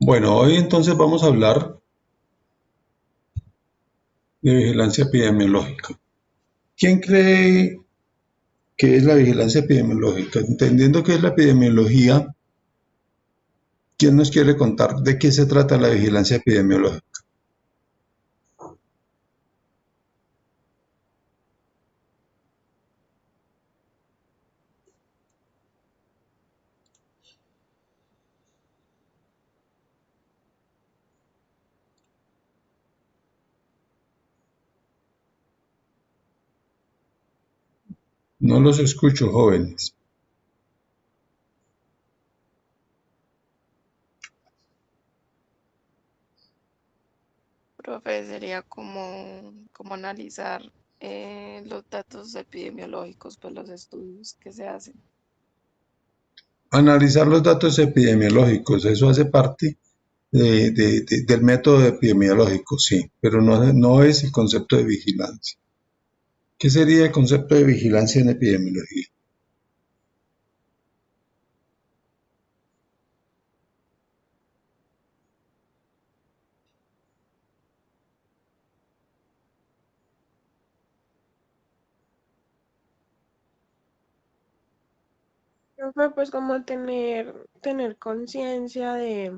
Bueno, hoy entonces vamos a hablar de vigilancia epidemiológica. ¿Quién cree que es la vigilancia epidemiológica? Entendiendo qué es la epidemiología, ¿quién nos quiere contar de qué se trata la vigilancia epidemiológica? No los escucho, jóvenes. Profe, sería como analizar los datos epidemiológicos, pues los estudios que se hacen. Analizar los datos epidemiológicos, eso hace parte del método epidemiológico, sí, pero no es el concepto de vigilancia. ¿Qué sería el concepto de vigilancia en epidemiología? Profe, pues como tener conciencia de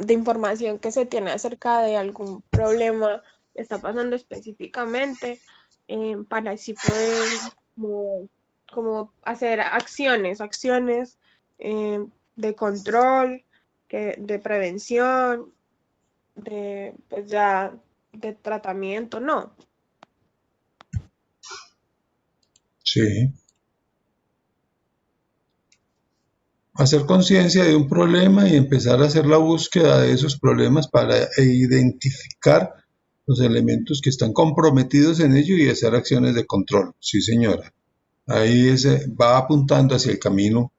información que se tiene acerca de algún problema que está pasando específicamente, para así poder como, como hacer acciones de control, de prevención, pues ya de tratamiento, ¿no? Sí. Hacer conciencia de un problema y empezar a hacer la búsqueda de esos problemas para identificar los elementos que están comprometidos en ello y hacer acciones de control. Sí, señora. Ahí va apuntando hacia el camino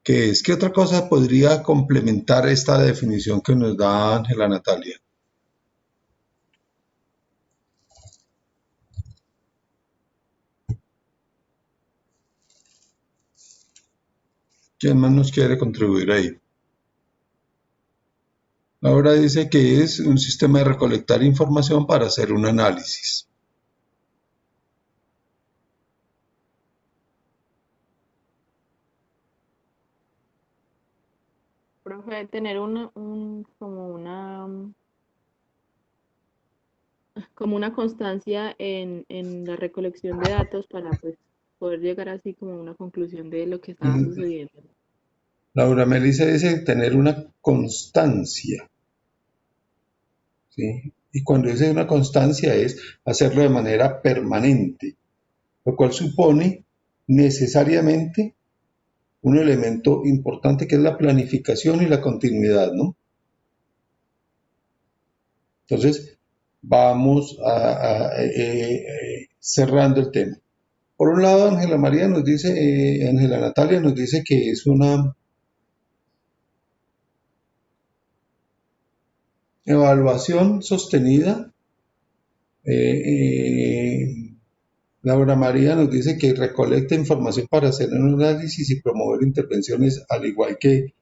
que es. ¿Qué otra cosa podría complementar esta definición que nos da Ángela Natalia? ¿Quién más nos quiere contribuir ahí? Ahora dice que es un sistema de recolectar información para hacer un análisis. Profe, tener como una constancia en la recolección de datos para pues poder llegar así como a una conclusión de lo que estaba Mm, sucediendo. Laura Melissa dice tener una constancia, ¿sí? Y cuando dice una constancia es hacerlo de manera permanente, lo cual supone necesariamente un elemento importante que es la planificación y la continuidad, ¿no? Entonces, vamos cerrando el tema. Por un lado, Ángela Natalia nos dice que es una evaluación sostenida. Laura María nos dice que recolecta información para hacer un análisis y promover intervenciones, al igual que,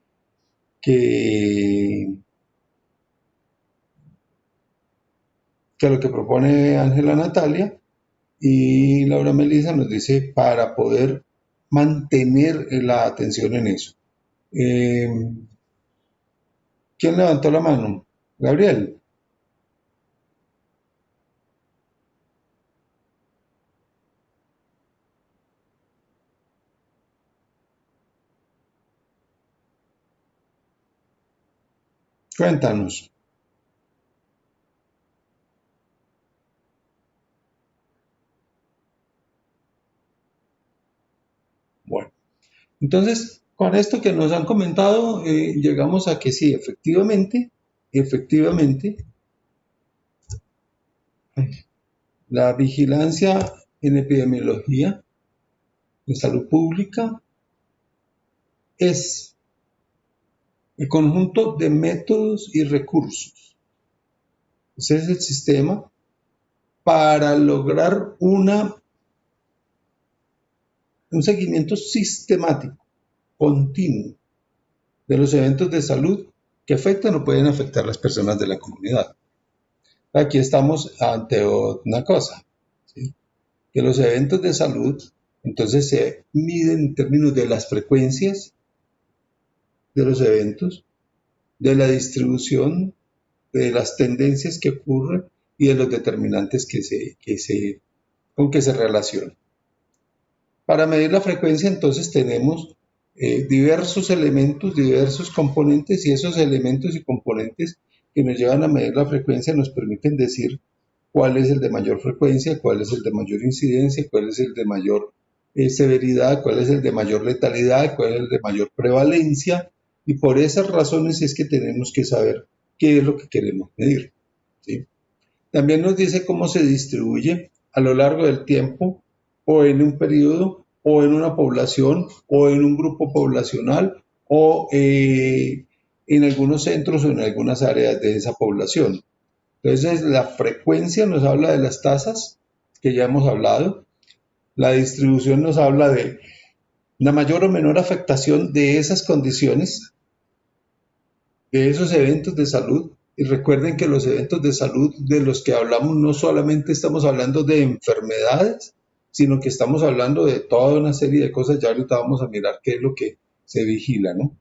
que lo que propone Ángela Natalia. Y Laura Melissa nos dice para poder mantener la atención en eso. Eh, ¿Quién levantó la mano? Gabriel. Cuéntanos. Bueno, entonces, con esto que nos han comentado, llegamos a que sí, efectivamente, la vigilancia en epidemiología de salud pública es el conjunto de métodos y recursos. Ese es el sistema para lograr un seguimiento sistemático, continuo, de los eventos de salud que afectan o pueden afectar a las personas de la comunidad. Aquí estamos ante una cosa, ¿sí? Que los eventos de salud entonces se miden en términos de las frecuencias de los eventos, de la distribución, de las tendencias que ocurren y de los determinantes con que se relacionan. Para medir la frecuencia entonces tenemos diversos elementos, diversos componentes, y esos elementos y componentes que nos llevan a medir la frecuencia nos permiten decir cuál es el de mayor frecuencia, cuál es el de mayor incidencia, cuál es el de mayor severidad, cuál es el de mayor letalidad, cuál es el de mayor prevalencia, y por esas razones es que tenemos que saber qué es lo que queremos medir, ¿sí? También nos dice cómo se distribuye a lo largo del tiempo, o en un periodo, o en una población, o en un grupo poblacional, o en algunos centros o en algunas áreas de esa población. Entonces, la frecuencia nos habla de las tasas, que ya hemos hablado. La distribución nos habla de la mayor o menor afectación de esas condiciones, de esos eventos de salud. Y recuerden que los eventos de salud de los que hablamos no solamente estamos hablando de enfermedades, sino que estamos hablando de toda una serie de cosas. Ya ahorita vamos a mirar qué es lo que se vigila, ¿no?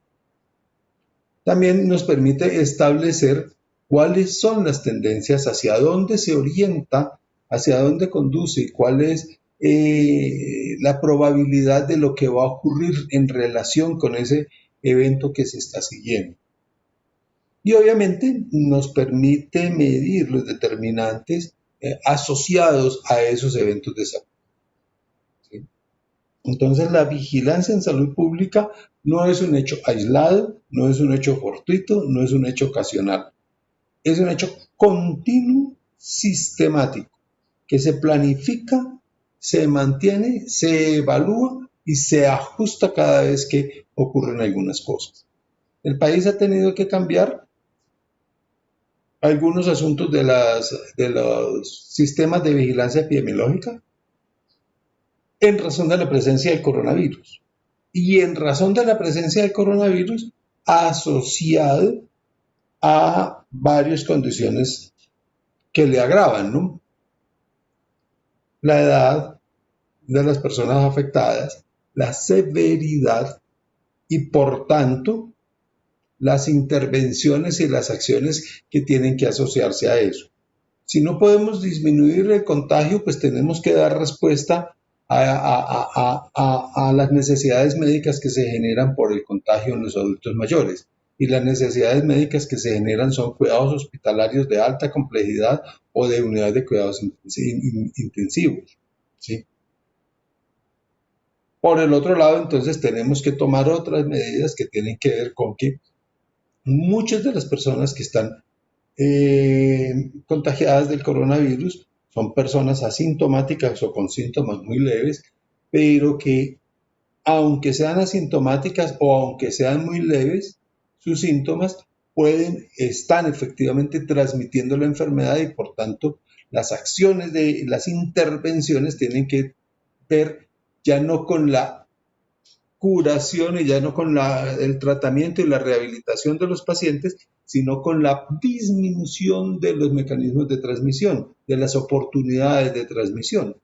También nos permite establecer cuáles son las tendencias, hacia dónde se orienta, hacia dónde conduce y cuál es la probabilidad de lo que va a ocurrir en relación con ese evento que se está siguiendo. Y obviamente nos permite medir los determinantes asociados a esos eventos de salud, ¿sí? Entonces, la vigilancia en salud pública no es un hecho aislado, no es un hecho fortuito, no es un hecho ocasional. Es un hecho continuo, sistemático, que se planifica, se mantiene, se evalúa y se ajusta cada vez que ocurren algunas cosas. El país ha tenido que cambiar algunos asuntos de los sistemas de vigilancia epidemiológica en razón de la presencia del coronavirus. Y en razón de la presencia del coronavirus asociado a varias condiciones que le agravan, ¿no? La edad de las personas afectadas, la severidad y, por tanto, las intervenciones y las acciones que tienen que asociarse a eso. Si no podemos disminuir el contagio, pues tenemos que dar respuesta a las necesidades médicas que se generan por el contagio en los adultos mayores. Y las necesidades médicas que se generan son cuidados hospitalarios de alta complejidad o de unidades de cuidados intensivos, ¿sí? Por el otro lado, entonces, tenemos que tomar otras medidas que tienen que ver con que muchas de las personas que están contagiadas del coronavirus son personas asintomáticas o con síntomas muy leves, pero que, aunque sean asintomáticas o aunque sean muy leves, sus síntomas están efectivamente transmitiendo la enfermedad, y por tanto las acciones de las intervenciones tienen que ver ya no con la curación y ya no con el tratamiento y la rehabilitación de los pacientes, sino con la disminución de los mecanismos de transmisión, de las oportunidades de transmisión.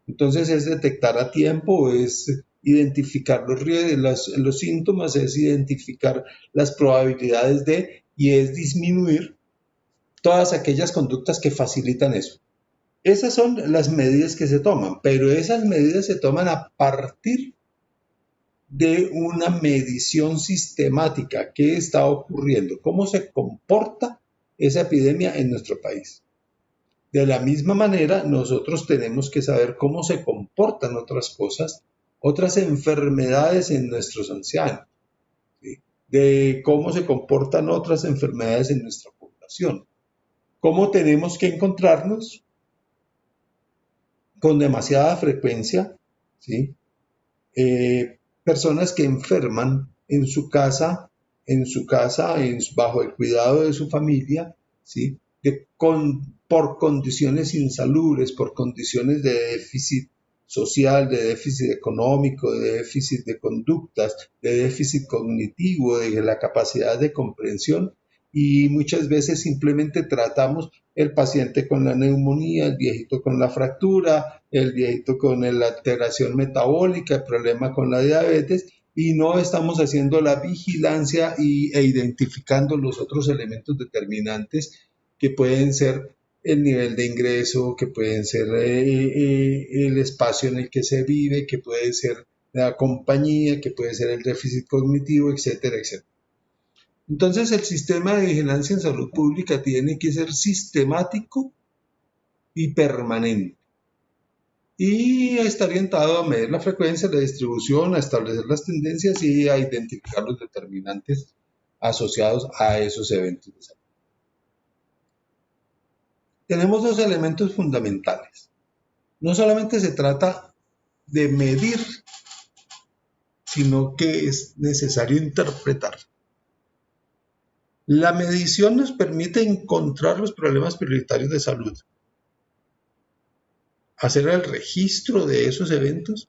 Entonces, es detectar a tiempo, es identificar los síntomas, es identificar las probabilidades y es disminuir todas aquellas conductas que facilitan eso. Esas son las medidas que se toman, pero esas medidas se toman a partir de una medición sistemática. ¿Qué está ocurriendo? ¿Cómo se comporta esa epidemia en nuestro país? De la misma manera, nosotros tenemos que saber cómo se comportan otras cosas, otras enfermedades en nuestros ancianos, ¿sí? De cómo se comportan otras enfermedades en nuestra población. ¿Cómo tenemos que encontrarnos con demasiada frecuencia, ¿sí? Personas que enferman en su casa, bajo el cuidado de su familia, ¿sí? Por condiciones insalubres, por condiciones de déficit social, de déficit económico, de déficit de conductas, de déficit cognitivo, de la capacidad de comprensión, y muchas veces simplemente tratamos el paciente con la neumonía, el viejito con la fractura, el viejito con la alteración metabólica, el problema con la diabetes, y no estamos haciendo la vigilancia e identificando los otros elementos determinantes que pueden ser el nivel de ingreso, que pueden ser el espacio en el que se vive, que puede ser la compañía, que puede ser el déficit cognitivo, etcétera, etcétera. Entonces el sistema de vigilancia en salud pública tiene que ser sistemático y permanente. Y está orientado a medir la frecuencia, la distribución, a establecer las tendencias y a identificar los determinantes asociados a esos eventos de salud. Tenemos dos elementos fundamentales. No solamente se trata de medir, sino que es necesario interpretar. La medición nos permite encontrar los problemas prioritarios de salud, hacer el registro de esos eventos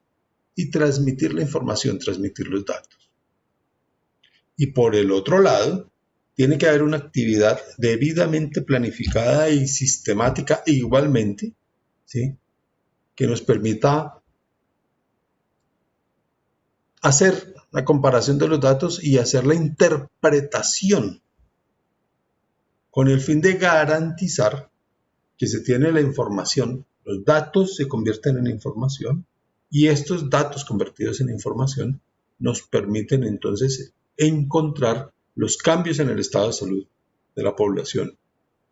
y transmitir la información, transmitir los datos. Y por el otro lado, tiene que haber una actividad debidamente planificada y sistemática igualmente, ¿sí?, que nos permita hacer la comparación de los datos y hacer la interpretación con el fin de garantizar que se tiene la información, los datos se convierten en información y estos datos convertidos en información nos permiten entonces encontrar los cambios en el estado de salud de la población,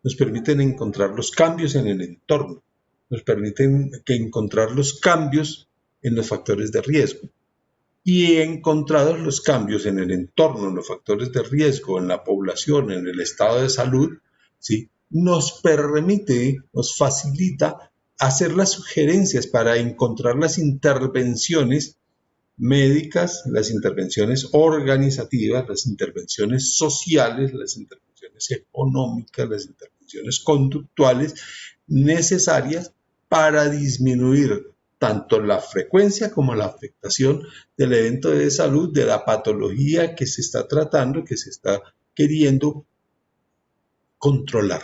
nos permiten encontrar los cambios en el entorno, nos permiten encontrar los cambios en los factores de riesgo. Y encontrados los cambios en el entorno, en los factores de riesgo, en la población, en el estado de salud, ¿sí?, nos permite, nos facilita hacer las sugerencias para encontrar las intervenciones médicas, las intervenciones organizativas, las intervenciones sociales, las intervenciones económicas, las intervenciones conductuales necesarias para disminuir tanto la frecuencia como la afectación del evento de salud, de la patología que se está tratando, que se está queriendo controlar.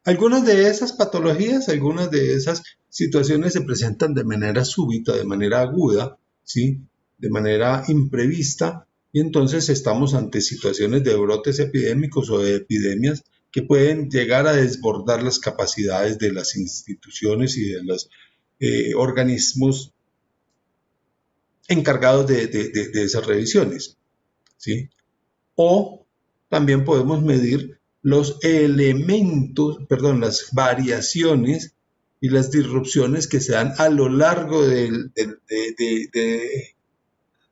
Algunas de esas patologías, algunas de esas situaciones se presentan de manera súbita, de manera aguda, ¿sí?, de manera imprevista, y entonces estamos ante situaciones de brotes epidémicos o de epidemias que pueden llegar a desbordar las capacidades de las instituciones y de los organismos encargados de esas revisiones, ¿sí? O también podemos medir los elementos, las variaciones y las disrupciones que se dan a lo largo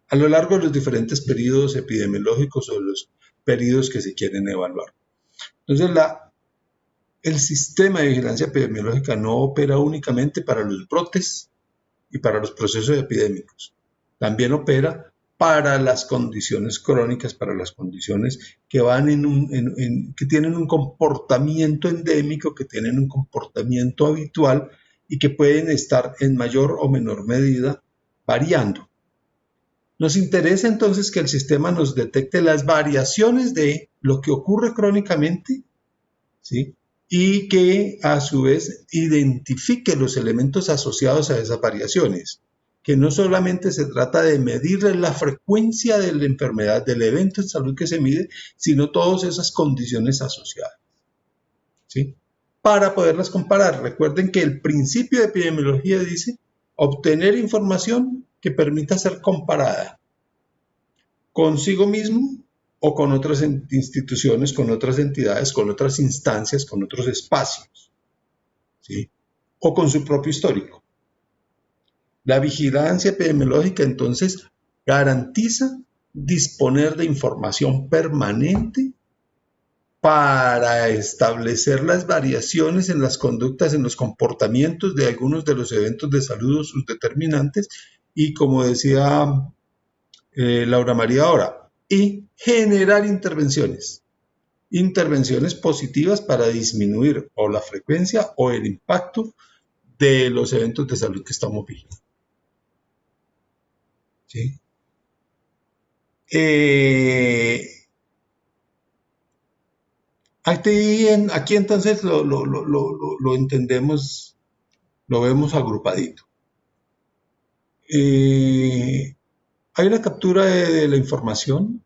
a lo largo de los diferentes periodos epidemiológicos o los periodos que se quieren evaluar. Entonces, el sistema de vigilancia epidemiológica no opera únicamente para los brotes y para los procesos epidémicos. También opera para las condiciones crónicas, para las condiciones que van que tienen un comportamiento endémico, que tienen un comportamiento habitual y que pueden estar en mayor o menor medida variando. Nos interesa entonces que el sistema nos detecte las variaciones de lo que ocurre crónicamente, ¿sí?, y que a su vez identifique los elementos asociados a esas variaciones, que no solamente se trata de medir la frecuencia de la enfermedad, del evento en salud que se mide, sino todas esas condiciones asociadas, ¿sí?, para poderlas comparar. Recuerden que el principio de epidemiología dice obtener información que permita ser comparada consigo mismo o con otras instituciones, con otras entidades, con otras instancias, con otros espacios, ¿sí?, o con su propio histórico. La vigilancia epidemiológica entonces garantiza disponer de información permanente para establecer las variaciones en las conductas, en los comportamientos de algunos de los eventos de salud o sus determinantes, y como decía Laura María ahora, y generar intervenciones positivas para disminuir o la frecuencia o el impacto de los eventos de salud que estamos viendo. ¿Sí? Aquí entonces lo entendemos, lo vemos agrupadito. Hay una captura de la información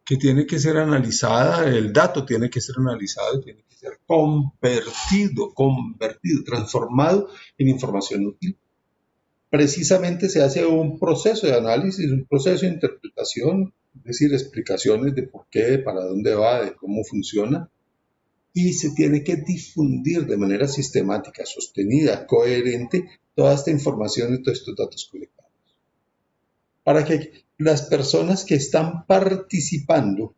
que tiene que ser analizada, el dato tiene que ser analizado, tiene que ser convertido, transformado en información útil. Precisamente se hace un proceso de análisis, un proceso de interpretación, es decir, explicaciones de por qué, de para dónde va, de cómo funciona, y se tiene que difundir de manera sistemática, sostenida, coherente, toda esta información y todos estos datos colectados, para que las personas que están participando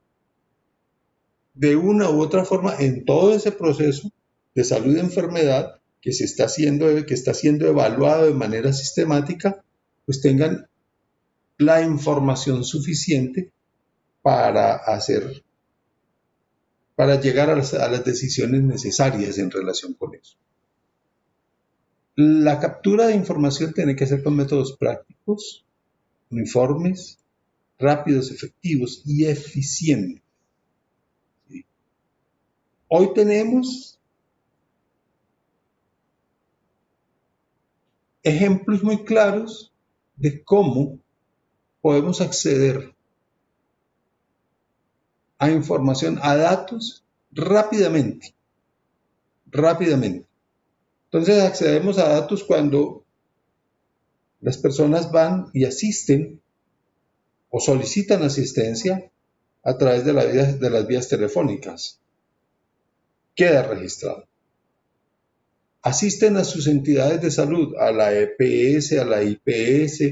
de una u otra forma en todo ese proceso de salud y enfermedad que está siendo evaluado de manera sistemática, pues tengan la información suficiente para llegar a las decisiones necesarias en relación con eso. La captura de información tiene que ser con métodos prácticos, uniformes, rápidos, efectivos y eficientes. ¿Sí? Hoy tenemos ejemplos muy claros de cómo podemos acceder a información, a datos rápidamente. Entonces accedemos a datos cuando las personas van y asisten o solicitan asistencia a través de las vías telefónicas. Queda registrado. Asisten a sus entidades de salud, a la EPS, a la IPS,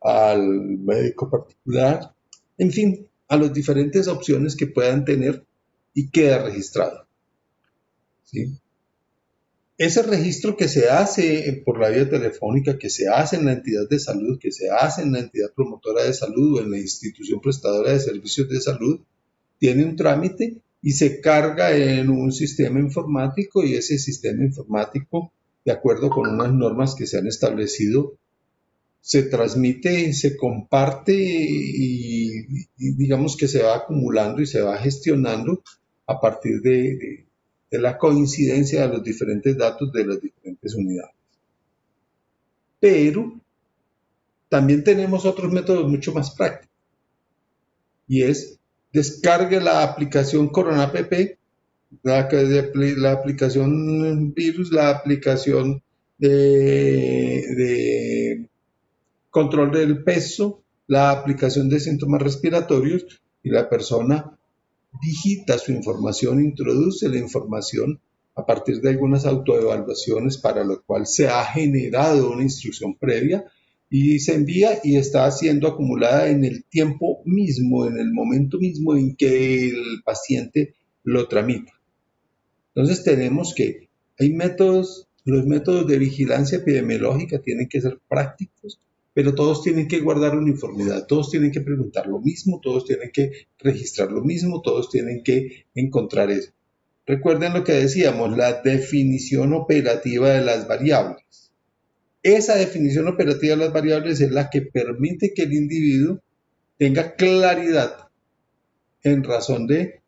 al médico particular, en fin, a las diferentes opciones que puedan tener y queda registrado. ¿Sí? Ese registro que se hace por la vía telefónica, que se hace en la entidad de salud, que se hace en la entidad promotora de salud o en la institución prestadora de servicios de salud, tiene un trámite y se carga en un sistema informático, y ese sistema informático, de acuerdo con unas normas que se han establecido, se transmite, se comparte y digamos que se va acumulando y se va gestionando a partir de la coincidencia de los diferentes datos de las diferentes unidades. Pero también tenemos otros métodos mucho más prácticos, y es descargue la aplicación Corona App, la aplicación virus, la aplicación de control del peso, la aplicación de síntomas respiratorios, y la persona digita su información, introduce la información a partir de algunas autoevaluaciones para lo cual se ha generado una instrucción previa y se envía y está siendo acumulada en el tiempo mismo, en el momento mismo en que el paciente lo tramita. Entonces tenemos que hay métodos, los métodos de vigilancia epidemiológica tienen que ser prácticos, pero todos tienen que guardar uniformidad, todos tienen que preguntar lo mismo, todos tienen que registrar lo mismo, todos tienen que encontrar eso. Recuerden lo que decíamos, la definición operativa de las variables. Esa definición operativa de las variables es la que permite que el individuo tenga claridad en razón de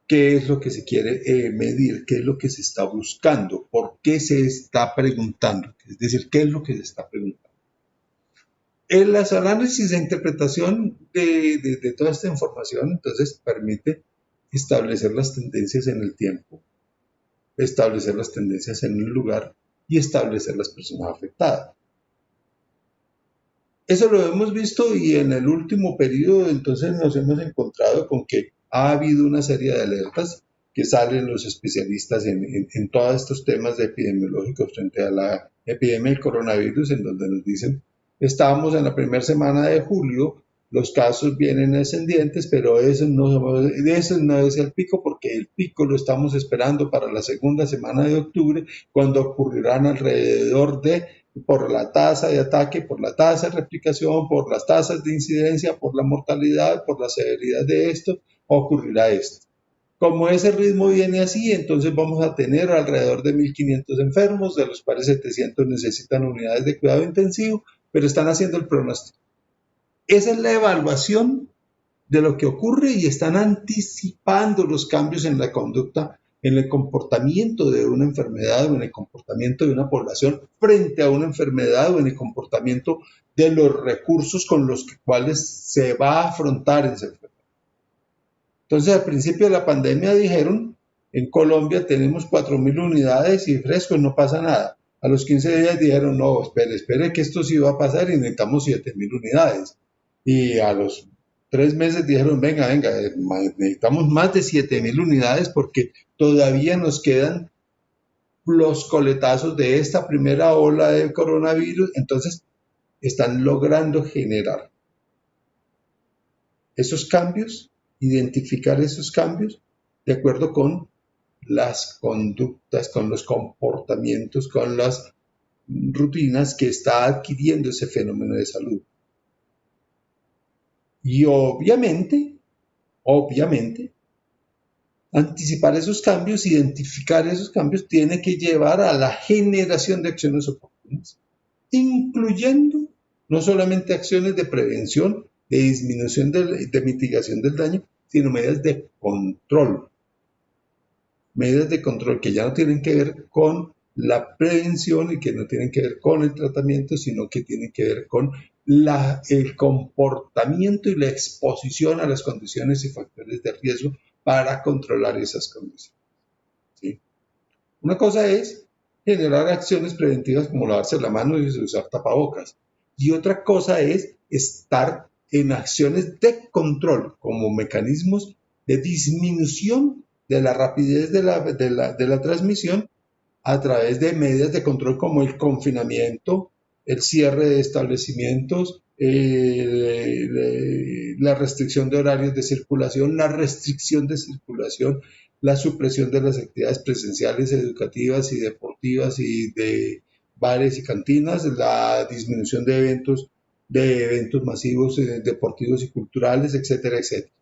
qué es lo que se quiere medir, qué es lo que se está buscando, por qué se está preguntando, es decir, qué es lo que se está preguntando. En los análisis de interpretación de toda esta información, entonces, permite establecer las tendencias en el tiempo, establecer las tendencias en el lugar y establecer las personas afectadas. Eso lo hemos visto, y en el último periodo entonces nos hemos encontrado con que ha habido una serie de alertas que salen los especialistas en todos estos temas de epidemiológicos frente a la epidemia del coronavirus, en donde nos dicen: estábamos en la primera semana de julio, los casos vienen ascendientes, pero eso no es el pico, porque el pico lo estamos esperando para la segunda semana de octubre, cuando ocurrirán alrededor por la tasa de ataque, por la tasa de replicación, por las tasas de incidencia, por la mortalidad, por la severidad de esto, ocurrirá esto. Como ese ritmo viene así, entonces vamos a tener alrededor de 1.500 enfermos, de los cuales 700 necesitan unidades de cuidado intensivo, pero están haciendo el pronóstico. Esa es la evaluación de lo que ocurre y están anticipando los cambios en la conducta, en el comportamiento de una enfermedad o en el comportamiento de una población frente a una enfermedad o en el comportamiento de los recursos con los cuales se va a afrontar esa enfermedad. Entonces, al principio de la pandemia dijeron, en Colombia tenemos 4.000 unidades y frescos, no pasa nada. A los 15 días dijeron, no, espere que esto sí va a pasar y necesitamos 7.000 unidades. Y a los 3 meses dijeron, venga, necesitamos más de 7.000 unidades porque todavía nos quedan los coletazos de esta primera ola del coronavirus. Entonces, están logrando generar esos cambios, identificar esos cambios de acuerdo con las conductas, con los comportamientos, con las rutinas que está adquiriendo ese fenómeno de salud. Y obviamente, anticipar esos cambios, identificar esos cambios, tiene que llevar a la generación de acciones oportunas, incluyendo no solamente acciones de prevención, de disminución, de mitigación del daño, sino medidas de control. Medidas de control que ya no tienen que ver con la prevención y que no tienen que ver con el tratamiento, sino que tienen que ver con el comportamiento y la exposición a las condiciones y factores de riesgo para controlar esas condiciones. ¿Sí? Una cosa es generar acciones preventivas como lavarse la mano y usar tapabocas. Y otra cosa es estar en acciones de control como mecanismos de disminución de la rapidez de la transmisión a través de medidas de control como el confinamiento, el cierre de establecimientos, la restricción de horarios de circulación, la restricción de circulación, la supresión de las actividades presenciales, educativas y deportivas y de bares y cantinas, la disminución de eventos masivos deportivos y culturales, etcétera, etcétera.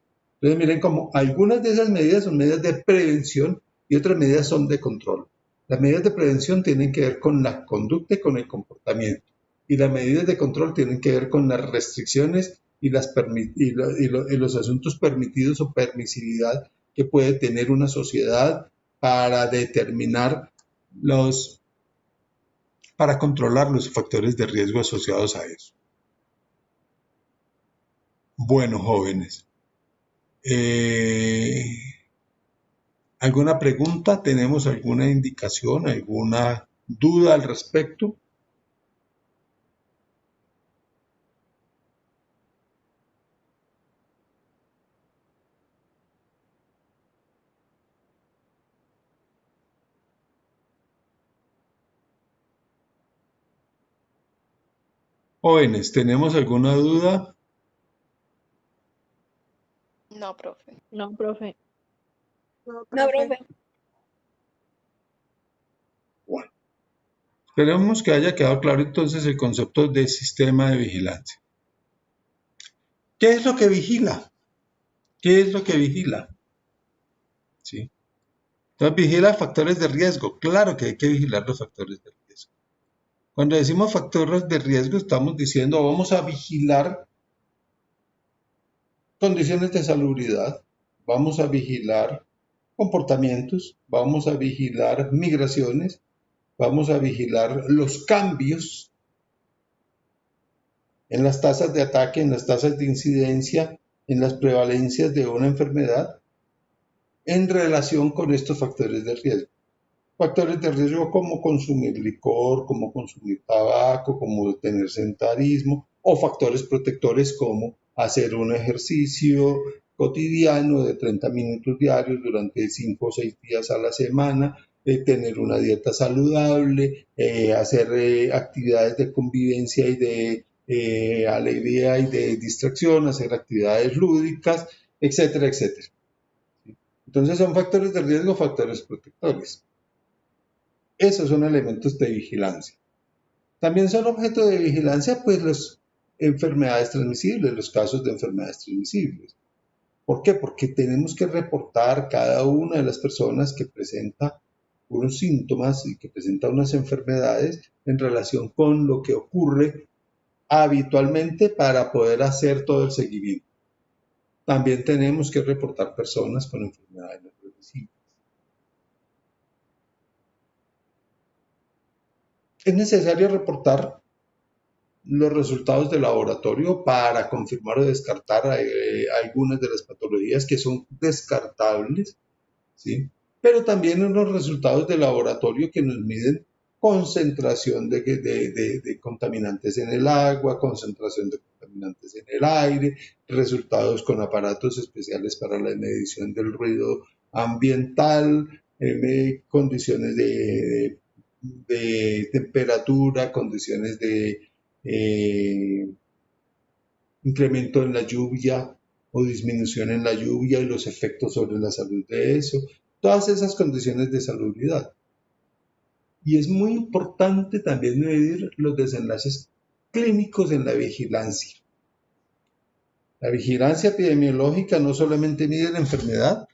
Entonces miren como algunas de esas medidas son medidas de prevención y otras medidas son de control. Las medidas de prevención tienen que ver con la conducta y con el comportamiento. Y las medidas de control tienen que ver con las restricciones y los asuntos permitidos o permisividad que puede tener una sociedad para determinar para controlar los factores de riesgo asociados a eso. Bueno, jóvenes. ¿Alguna pregunta? ¿Tenemos alguna indicación, alguna duda al respecto? Jóvenes, ¿tenemos alguna duda? No, profe. No, profe. No, No, profe. profe. Bueno, esperemos que haya quedado claro entonces el concepto de sistema de vigilancia. ¿Qué es lo que vigila? ¿Qué es lo que vigila? ¿Sí? Entonces, vigila factores de riesgo. Claro que hay que vigilar los factores de riesgo. Cuando decimos factores de riesgo, estamos diciendo vamos a vigilar condiciones de salubridad, vamos a vigilar comportamientos, vamos a vigilar migraciones, vamos a vigilar los cambios en las tasas de ataque, en las tasas de incidencia, en las prevalencias de una enfermedad en relación con estos factores de riesgo. Factores de riesgo como consumir licor, como consumir tabaco, como tener sedentarismo, o factores protectores como hacer un ejercicio cotidiano de 30 minutos diarios durante 5 o 6 días a la semana, tener una dieta saludable, hacer actividades de convivencia y de alegría y de distracción, hacer actividades lúdicas, etcétera, etcétera. Entonces son factores de riesgo, factores protectores. Esos son elementos de vigilancia. También son objeto de vigilancia, pues, las enfermedades transmisibles, los casos de enfermedades transmisibles. ¿Por qué? Porque tenemos que reportar cada una de las personas que presenta unos síntomas y que presenta unas enfermedades en relación con lo que ocurre habitualmente para poder hacer todo el seguimiento. También tenemos que reportar personas con enfermedades no transmisibles. Es necesario reportar los resultados de laboratorio para confirmar o descartar algunas de las patologías que son descartables, ¿sí? Pero también unos resultados de laboratorio que nos miden concentración de contaminantes en el agua, concentración de contaminantes en el aire, resultados con aparatos especiales para la medición del ruido ambiental, condiciones de temperatura, condiciones de incremento en la lluvia o disminución en la lluvia y los efectos sobre la salud de eso, todas esas condiciones de salubridad. Y es muy importante también medir los desenlaces clínicos en la vigilancia. La vigilancia epidemiológica no solamente mide la enfermedad,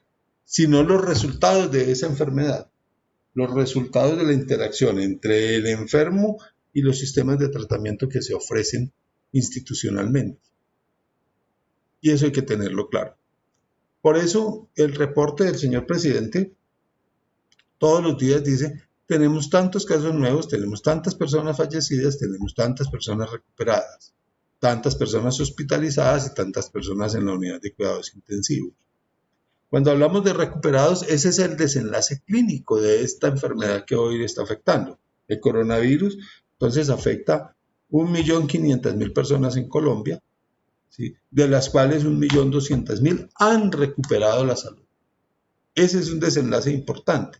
sino los resultados de esa enfermedad, los resultados de la interacción entre el enfermo y los sistemas de tratamiento que se ofrecen institucionalmente. Y eso hay que tenerlo claro. Por eso el reporte del señor presidente todos los días dice, tenemos tantos casos nuevos, tenemos tantas personas fallecidas, tenemos tantas personas recuperadas, tantas personas hospitalizadas y tantas personas en la unidad de cuidados intensivos. Cuando hablamos de recuperados, ese es el desenlace clínico de esta enfermedad que hoy está afectando. El coronavirus, entonces, afecta a 1.500.000 personas en Colombia, ¿sí? De las cuales 1.200.000 han recuperado la salud. Ese es un desenlace importante,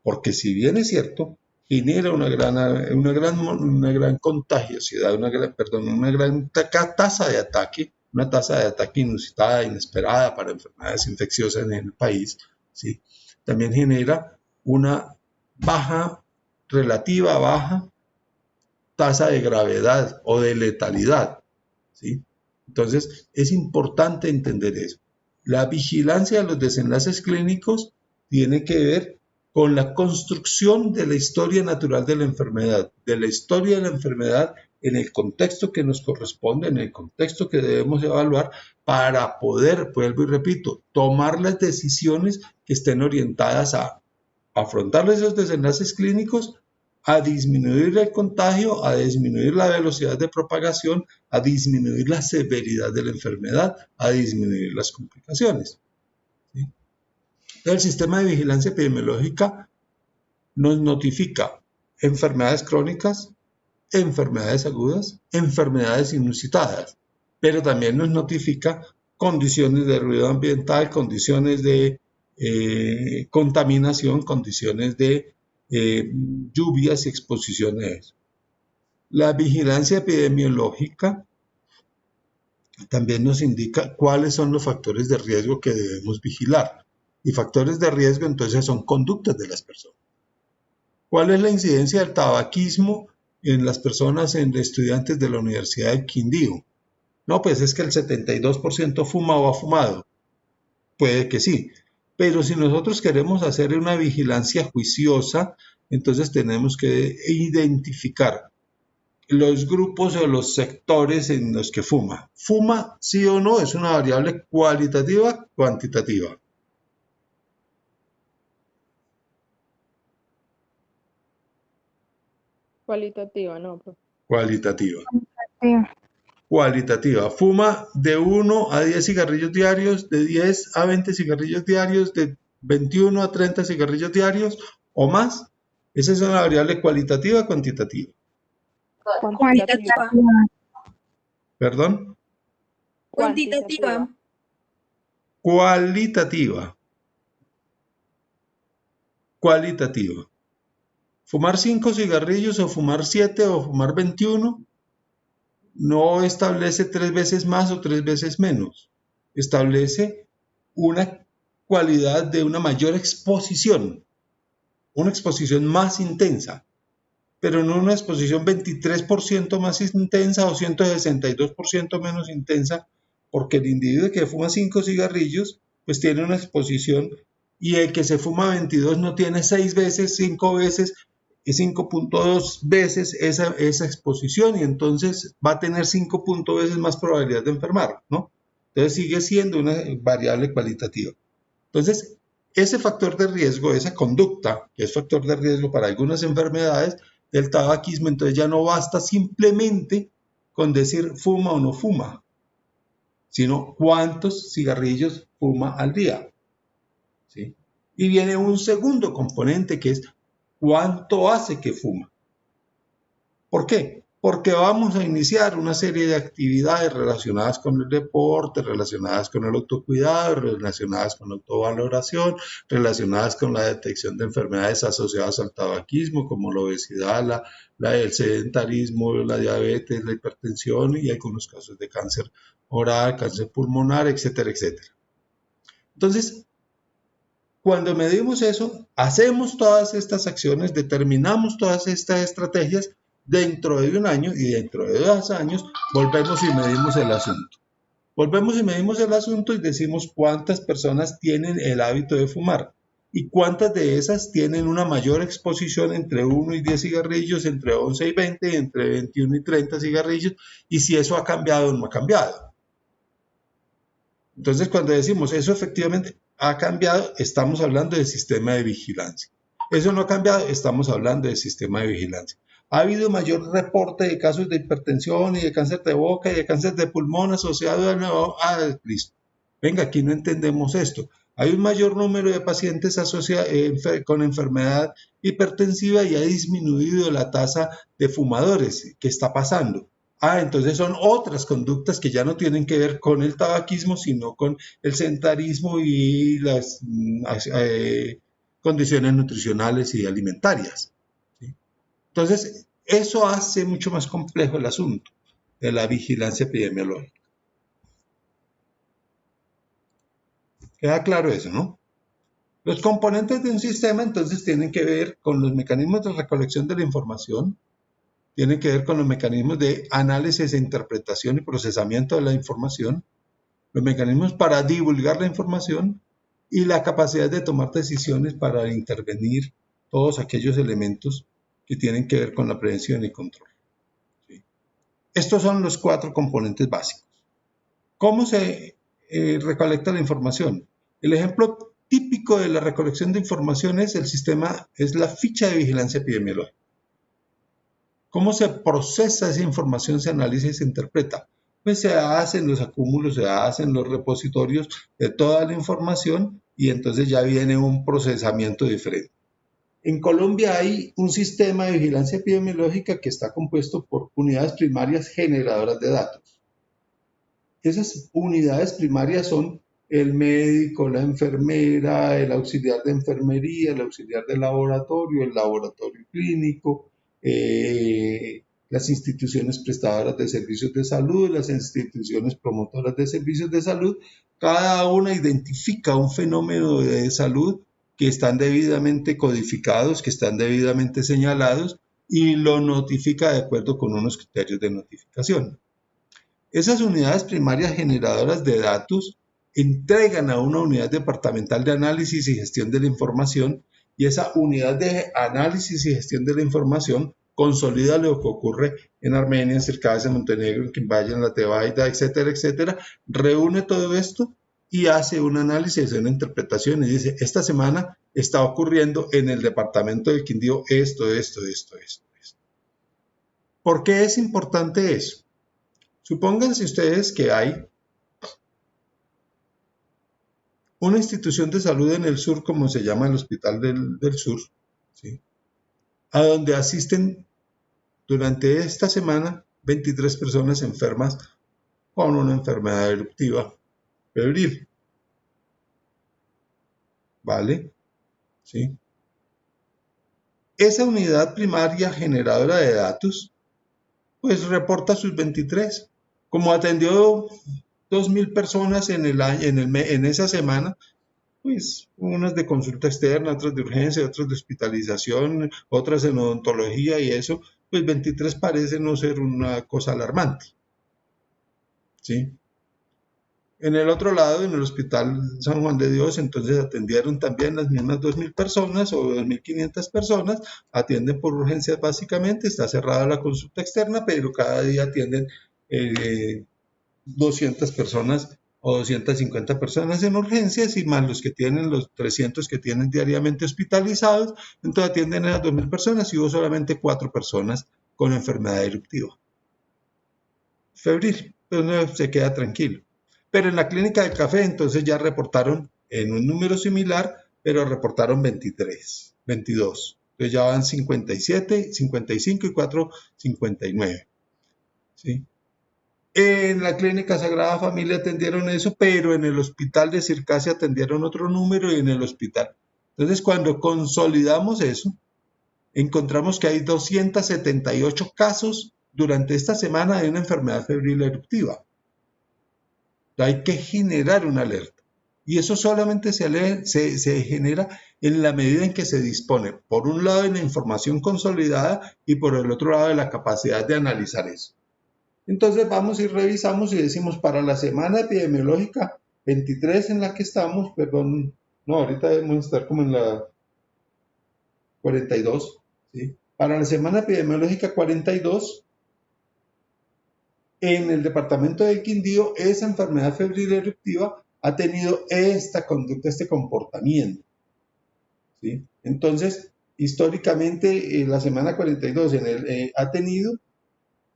porque si bien es cierto, genera una gran contagiosidad, una gran tasa de ataque, una tasa de ataque inusitada, inesperada para enfermedades infecciosas en el país, ¿sí? También genera una relativa baja tasa de gravedad o de letalidad, ¿sí? Entonces, es importante entender eso. La vigilancia de los desenlaces clínicos tiene que ver con la construcción de la historia natural de la enfermedad, en el contexto que nos corresponde, en el contexto que debemos evaluar para poder, vuelvo y repito, tomar las decisiones que estén orientadas a afrontar esos desenlaces clínicos, a disminuir el contagio, a disminuir la velocidad de propagación, a disminuir la severidad de la enfermedad, a disminuir las complicaciones. ¿Sí? El sistema de vigilancia epidemiológica nos notifica enfermedades crónicas, enfermedades agudas, enfermedades inusitadas, pero también nos notifica condiciones de ruido ambiental, condiciones de contaminación, condiciones de lluvias y exposiciones. La vigilancia epidemiológica también nos indica cuáles son los factores de riesgo que debemos vigilar. Y factores de riesgo entonces son conductas de las personas. ¿Cuál es la incidencia del tabaquismo en las personas, en estudiantes de la Universidad de Quindío? No, pues es que el 72% fuma o ha fumado. Puede que sí. Pero si nosotros queremos hacer una vigilancia juiciosa, entonces tenemos que identificar los grupos o los sectores en los que fuma. ¿Fuma sí o no? Es una variable cualitativa, cuantitativa. Cualitativa, no, profe. Cualitativa. Cualitativa. Fuma de 1 a 10 cigarrillos diarios, de 10 a 20 cigarrillos diarios, de 21 a 30 cigarrillos diarios o más. Esa es una variable cualitativa, cuantitativa. Cuantitativa. ¿Perdón? Cuantitativa. Cualitativa. Cualitativa. Fumar 5 cigarrillos o fumar 7 o fumar 21 no establece 3 veces más o 3 veces menos. Establece una cualidad de una mayor exposición, una exposición más intensa, pero no una exposición 23% más intensa o 162% menos intensa porque el individuo que fuma 5 cigarrillos, pues tiene una exposición, y el que se fuma 22 no tiene 6 veces, 5 veces, y 5.2 veces esa exposición, y entonces va a tener 5 veces más probabilidad de enfermar, ¿no? Entonces sigue siendo una variable cualitativa. Entonces, ese factor de riesgo, esa conducta, que es factor de riesgo para algunas enfermedades del tabaquismo, entonces ya no basta simplemente con decir fuma o no fuma, sino cuántos cigarrillos fuma al día, ¿sí? Y viene un segundo componente que es cuánto hace que fuma. ¿Por qué? Porque vamos a iniciar una serie de actividades relacionadas con el deporte, relacionadas con el autocuidado, relacionadas con la autovaloración, relacionadas con la detección de enfermedades asociadas al tabaquismo, como la obesidad, el sedentarismo, la diabetes, la hipertensión y algunos casos de cáncer oral, cáncer pulmonar, etcétera, etcétera. Entonces, cuando medimos eso, hacemos todas estas acciones, determinamos todas estas estrategias. Dentro de un año y dentro de 2 años volvemos y medimos el asunto. Volvemos y medimos el asunto y decimos cuántas personas tienen el hábito de fumar y cuántas de esas tienen una mayor exposición entre 1 y 10 cigarrillos, entre 11 y 20, y entre 21 y 30 cigarrillos, y si eso ha cambiado o no ha cambiado. Entonces, cuando decimos eso efectivamente ha cambiado, estamos hablando del sistema de vigilancia. Eso no ha cambiado, estamos hablando del sistema de vigilancia. Ha habido mayor reporte de casos de hipertensión y de cáncer de boca y de cáncer de pulmón asociado a nuevo. Listo. Venga, aquí no entendemos esto. Hay un mayor número de pacientes con enfermedad hipertensiva y ha disminuido la tasa de fumadores. ¿Qué está pasando? Entonces son otras conductas que ya no tienen que ver con el tabaquismo, sino con el sedentarismo y las condiciones nutricionales y alimentarias. ¿Sí? Entonces, eso hace mucho más complejo el asunto de la vigilancia epidemiológica. ¿Queda claro eso, no? Los componentes de un sistema entonces tienen que ver con los mecanismos de recolección de la información, tienen que ver con los mecanismos de análisis e interpretación y procesamiento de la información, los mecanismos para divulgar la información y la capacidad de tomar decisiones para intervenir todos aquellos elementos que tienen que ver con la prevención y control. ¿Sí? Estos son los 4 componentes básicos. ¿Cómo se recolecta la información? El ejemplo típico de la recolección de información es la ficha de vigilancia epidemiológica. ¿Cómo se procesa esa información, se analiza y se interpreta? Pues se hacen los acúmulos, se hacen los repositorios de toda la información y entonces ya viene un procesamiento diferente. En Colombia hay un sistema de vigilancia epidemiológica que está compuesto por unidades primarias generadoras de datos. Esas unidades primarias son el médico, la enfermera, el auxiliar de enfermería, el auxiliar de laboratorio, el laboratorio clínico, las instituciones prestadoras de servicios de salud, las instituciones promotoras de servicios de salud. Cada una identifica un fenómeno de salud que están debidamente codificados, que están debidamente señalados y lo notifica de acuerdo con unos criterios de notificación. Esas unidades primarias generadoras de datos entregan a una unidad departamental de análisis y gestión de la información y esa unidad de análisis y gestión de la información consolida lo que ocurre en Armenia, en Circassia, en Montenegro, en Quimbaya, en la Tebaida, etcétera, etcétera, reúne todo esto y hace un análisis, una interpretación y dice, esta semana está ocurriendo en el departamento del Quindío esto. ¿Por qué es importante eso? Supónganse ustedes que hay una institución de salud en el sur, como se llama el Hospital del Sur, ¿sí? A donde asisten durante esta semana 23 personas enfermas con una enfermedad eruptiva febril. ¿Vale? ¿Sí? Esa unidad primaria generadora de datos, pues reporta sus 23. Como atendió 2.000 personas en esa semana, pues unas de consulta externa, otras de urgencia, otras de hospitalización, otras en odontología y eso, pues 23 parece no ser una cosa alarmante. ¿Sí? En el otro lado, en el Hospital San Juan de Dios, entonces atendieron también las mismas 2.000 personas o 2.500 personas, atienden por urgencias básicamente, está cerrada la consulta externa, pero cada día atienden 200 personas o 250 personas en urgencias y más los que tienen los 300 que tienen diariamente hospitalizados, entonces atienden a las 2.000 personas y hubo solamente 4 personas con enfermedad eruptiva febril, pues uno se queda tranquilo. Pero en la clínica del café entonces ya reportaron en un número similar, pero reportaron 22. Entonces ya van 57, 55 y 4, 59. ¿Sí? En la clínica Sagrada Familia atendieron eso, pero en el hospital de Circasia atendieron otro número y en el hospital. Entonces cuando consolidamos eso, encontramos que hay 278 casos durante esta semana de una enfermedad febril eruptiva. Hay que generar una alerta. Y eso solamente se genera en la medida en que se dispone, por un lado, de la información consolidada y por el otro lado, de la capacidad de analizar eso. Entonces vamos y revisamos y decimos, para la semana epidemiológica 23 en la que estamos, perdón, no, ahorita debemos estar como en la 42, ¿sí? Para la semana epidemiológica 42, en el departamento de Quindío, esa enfermedad febril eruptiva ha tenido esta conducta, este comportamiento, ¿sí? Entonces, históricamente, la semana 42 ha tenido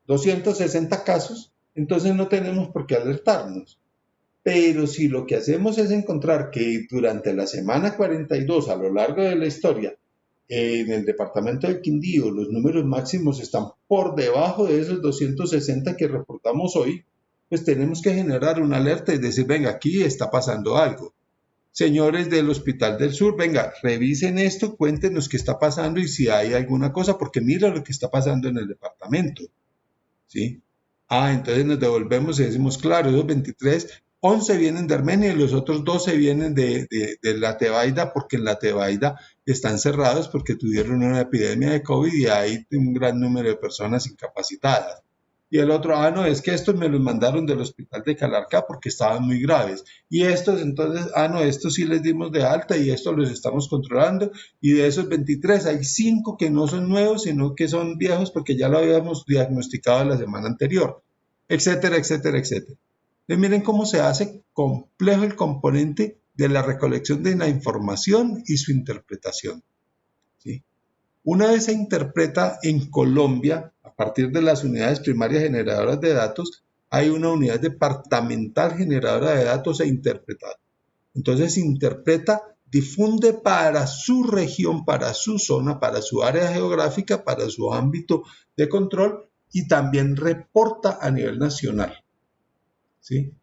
260 casos, entonces no tenemos por qué alertarnos. Pero si lo que hacemos es encontrar que durante la semana 42, a lo largo de la historia, en el departamento de Quindío, los números máximos están por debajo de esos 260 que reportamos hoy, pues tenemos que generar una alerta y decir, venga, aquí está pasando algo. Señores del Hospital del Sur, venga, revisen esto, cuéntenos qué está pasando y si hay alguna cosa, porque mira lo que está pasando en el departamento, ¿sí? Entonces nos devolvemos y decimos, claro, esos 23, 11 vienen de Armenia y los otros 12 vienen de la Tebaida, porque en la Tebaida están cerrados porque tuvieron una epidemia de COVID y hay un gran número de personas incapacitadas. Y el otro, no, es que estos me los mandaron del hospital de Calarcá porque estaban muy graves. Y estos entonces, no, estos sí les dimos de alta y estos los estamos controlando. Y de esos 23 hay 5 que no son nuevos, sino que son viejos porque ya lo habíamos diagnosticado la semana anterior, etcétera, etcétera, etcétera. Entonces, miren cómo se hace complejo el componente de la recolección de la información y su interpretación, ¿sí? Una vez se interpreta en Colombia, a partir de las unidades primarias generadoras de datos, hay una unidad departamental generadora de datos e interpretada. Entonces interpreta, difunde para su región, para su zona, para su área geográfica, para su ámbito de control y también reporta a nivel nacional, ¿sí?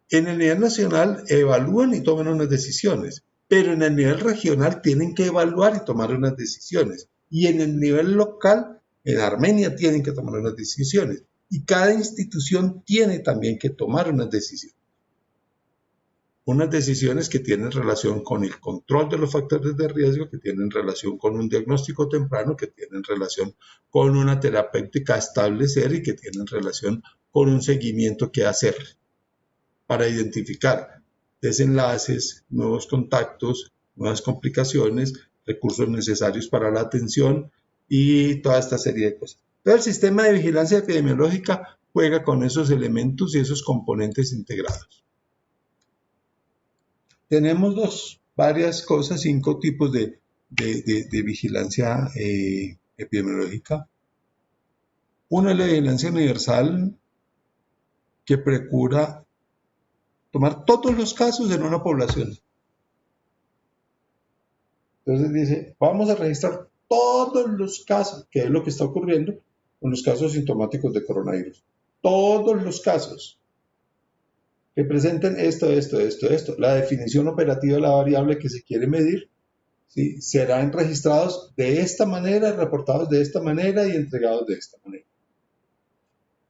En el nivel nacional evalúan y toman unas decisiones, pero en el nivel regional tienen que evaluar y tomar unas decisiones. Y en el nivel local, en Armenia, tienen que tomar unas decisiones. Y cada institución tiene también que tomar unas decisiones. Unas decisiones que tienen relación con el control de los factores de riesgo, que tienen relación con un diagnóstico temprano, que tienen relación con una terapéutica a establecer y que tienen relación con un seguimiento que hacer para identificar desenlaces, nuevos contactos, nuevas complicaciones, recursos necesarios para la atención y toda esta serie de cosas. Pero el sistema de vigilancia epidemiológica juega con esos elementos y esos componentes integrados. Tenemos varias cosas, 5 tipos de vigilancia epidemiológica. Uno es la vigilancia universal, que procura tomar todos los casos en una población. Entonces dice, vamos a registrar todos los casos, que es lo que está ocurriendo con los casos sintomáticos de coronavirus. Todos los casos que presenten esto. La definición operativa de la variable que se quiere medir, ¿sí?, serán registrados de esta manera, reportados de esta manera y entregados de esta manera.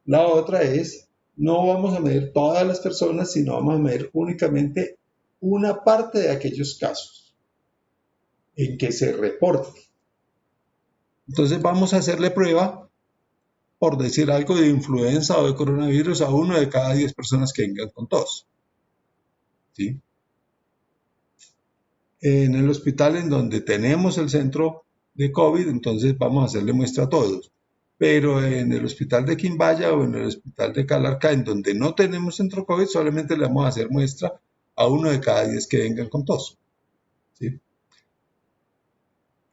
La otra es, no vamos a medir todas las personas, sino vamos a medir únicamente una parte de aquellos casos en que se reporte. Entonces vamos a hacerle prueba, por decir algo, de influenza o de coronavirus a 1 de cada 10 personas que vengan con tos. ¿sí? En el hospital en donde tenemos el centro de COVID, entonces vamos a hacerle muestra a todos. Pero en el hospital de Quimbaya o en el hospital de Calarcá, en donde no tenemos centro COVID, solamente le vamos a hacer muestra a 1 de cada 10 que vengan con tos, ¿sí?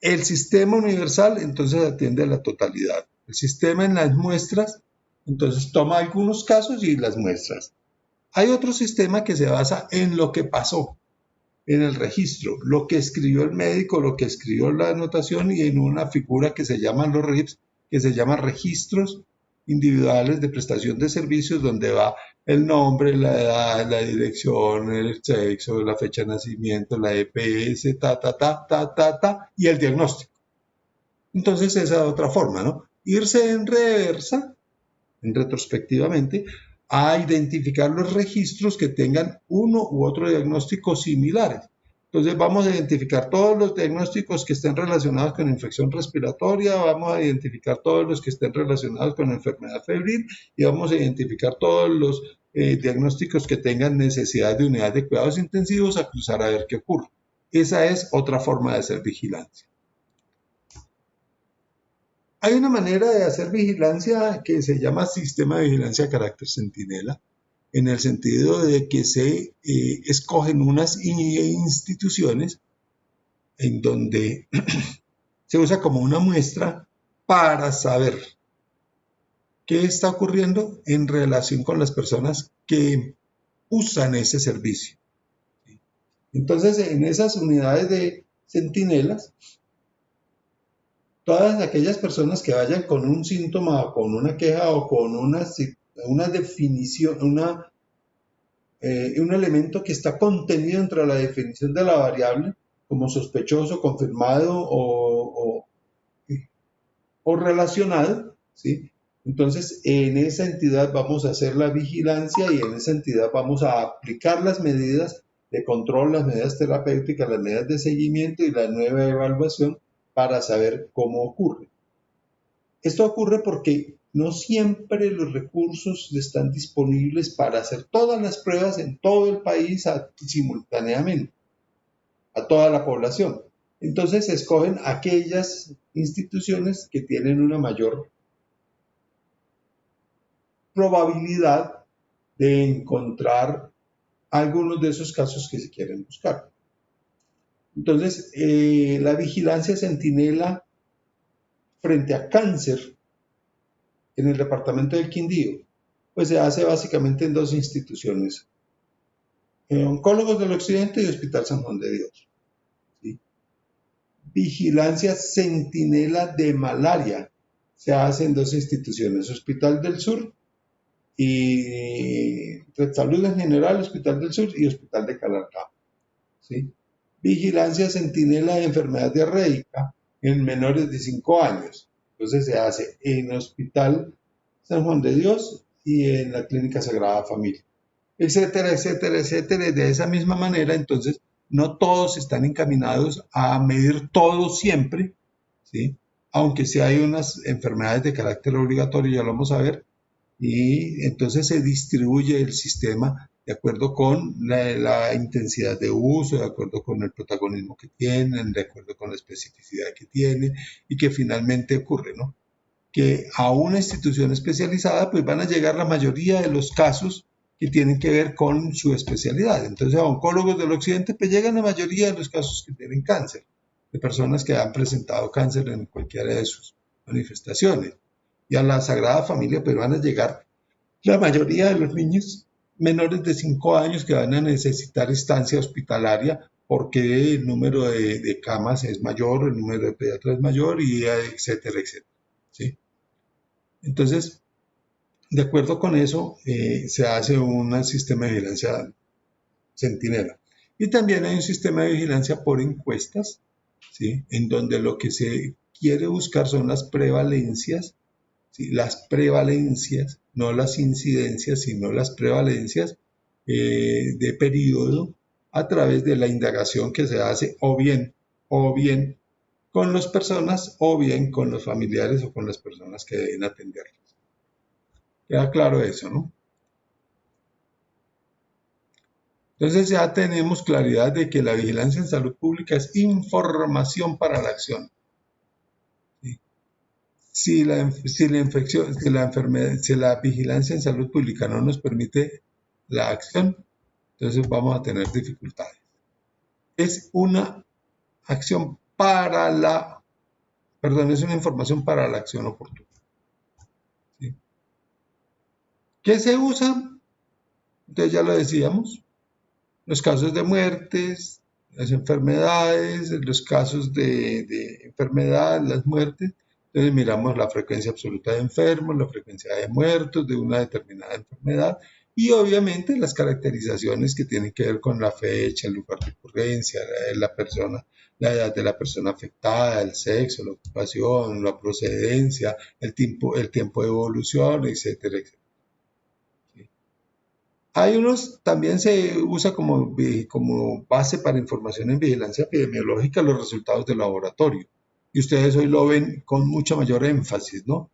El sistema universal entonces atiende a la totalidad. El sistema en las muestras entonces toma algunos casos y las muestras. Hay otro sistema que se basa en lo que pasó, en el registro, lo que escribió el médico, lo que escribió la anotación y en una figura que se llaman los RIPS, que se llaman registros individuales de prestación de servicios, donde va el nombre, la edad, la dirección, el sexo, la fecha de nacimiento, la EPS, y el diagnóstico. Entonces esa es otra forma, ¿no? Irse en reversa, en retrospectivamente, a identificar los registros que tengan uno u otro diagnóstico similares. Entonces vamos a identificar todos los diagnósticos que estén relacionados con infección respiratoria, vamos a identificar todos los que estén relacionados con enfermedad febril y vamos a identificar todos los diagnósticos que tengan necesidad de unidades de cuidados intensivos a cruzar a ver qué ocurre. Esa es otra forma de hacer vigilancia. Hay una manera de hacer vigilancia que se llama sistema de vigilancia de carácter centinela, en el sentido de que se escogen unas instituciones en donde se usa como una muestra para saber qué está ocurriendo en relación con las personas que usan ese servicio. Entonces, en esas unidades de centinelas, todas aquellas personas que vayan con un síntoma o con una queja o con una definición, un elemento que está contenido dentro de la definición de la variable, como sospechoso, confirmado o relacionado, ¿sí? Entonces, en esa entidad vamos a hacer la vigilancia y en esa entidad vamos a aplicar las medidas de control, las medidas terapéuticas, las medidas de seguimiento y la nueva evaluación para saber cómo ocurre. Esto ocurre porque no siempre los recursos están disponibles para hacer todas las pruebas en todo el país simultáneamente, a toda la población. Entonces se escogen aquellas instituciones que tienen una mayor probabilidad de encontrar algunos de esos casos que se quieren buscar. Entonces, la vigilancia centinela frente a cáncer en el departamento del Quindío, pues se hace básicamente en dos instituciones, Oncólogos del Occidente y Hospital San Juan de Dios. ¿Sí? Vigilancia centinela de malaria se hace en dos instituciones, Hospital del Sur y Salud en General, Hospital del Sur y Hospital de Calarcá. ¿Sí? Vigilancia centinela de enfermedad diarreica en menores de 5 años. Entonces se hace en Hospital San Juan de Dios y en la Clínica Sagrada Familia, etcétera, etcétera, etcétera. De esa misma manera, entonces, no todos están encaminados a medir todo siempre, ¿sí? Aunque sí hay unas enfermedades de carácter obligatorio, ya lo vamos a ver, y entonces se distribuye el sistema de acuerdo con la intensidad de uso, de acuerdo con el protagonismo que tienen, de acuerdo con la especificidad que tiene y que finalmente ocurre, ¿no? Que a una institución especializada pues van a llegar la mayoría de los casos que tienen que ver con su especialidad. Entonces a Oncólogos del Occidente pues llegan la mayoría de los casos que tienen cáncer, de personas que han presentado cáncer en cualquiera de sus manifestaciones. Y a la Sagrada Familia pues van a llegar la mayoría de los niños menores de 5 años que van a necesitar estancia hospitalaria porque el número de camas es mayor, el número de pediatras es mayor, y etcétera, etcétera. ¿Sí? Entonces, de acuerdo con eso, se hace un sistema de vigilancia centinela. Y también hay un sistema de vigilancia por encuestas, ¿sí? En donde lo que se quiere buscar son las prevalencias, ¿sí? Las prevalencias, no las incidencias, sino las prevalencias de periodo a través de la indagación que se hace o bien con las personas o bien con los familiares o con las personas que deben atenderlas. Queda claro eso, ¿no? Entonces ya tenemos claridad de que la vigilancia en salud pública es información para la acción. ¿Sí? Si la vigilancia en salud pública no nos permite la acción, entonces vamos a tener dificultades. Es una acción para la, perdón, es una información para la acción oportuna. ¿Sí? ¿Qué se usa? Entonces ya lo decíamos, los casos de muertes, las enfermedades, los casos de enfermedad, las muertes. Entonces miramos la frecuencia absoluta de enfermos, la frecuencia de muertos de una determinada enfermedad y obviamente las caracterizaciones que tienen que ver con la fecha, el lugar de ocurrencia, la persona, la edad de la persona afectada, el sexo, la ocupación, la procedencia, el tiempo de evolución, etcétera, etcétera. Hay unos, también se usa como base para información en vigilancia epidemiológica los resultados del laboratorio. Y ustedes hoy lo ven con mucho mayor énfasis, ¿no?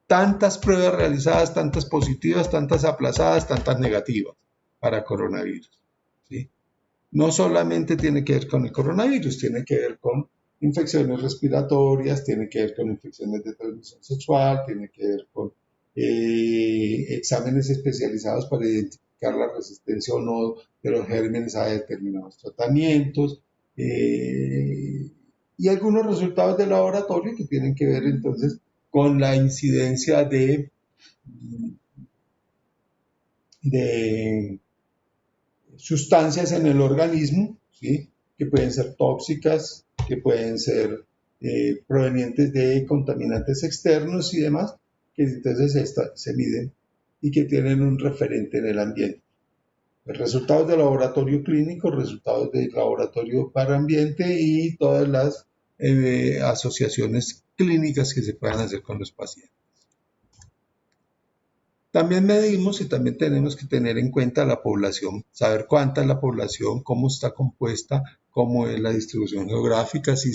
Tantas pruebas realizadas, tantas positivas, tantas aplazadas, tantas negativas para coronavirus, ¿sí? No solamente tiene que ver con el coronavirus, tiene que ver con infecciones respiratorias, tiene que ver con infecciones de transmisión sexual, tiene que ver con exámenes especializados para identificar la resistencia o no de los gérmenes a determinados tratamientos y algunos resultados de laboratorio que tienen que ver entonces con la incidencia de sustancias en el organismo, ¿sí? Que pueden ser tóxicas, que pueden ser provenientes de contaminantes externos y demás, que entonces se miden y que tienen un referente en el ambiente. Resultados de laboratorio clínico, resultados de laboratorio para ambiente y todas las asociaciones clínicas que se puedan hacer con los pacientes. También medimos y también tenemos que tener en cuenta la población, saber cuánta es la población, cómo está compuesta, cómo es la distribución geográfica, si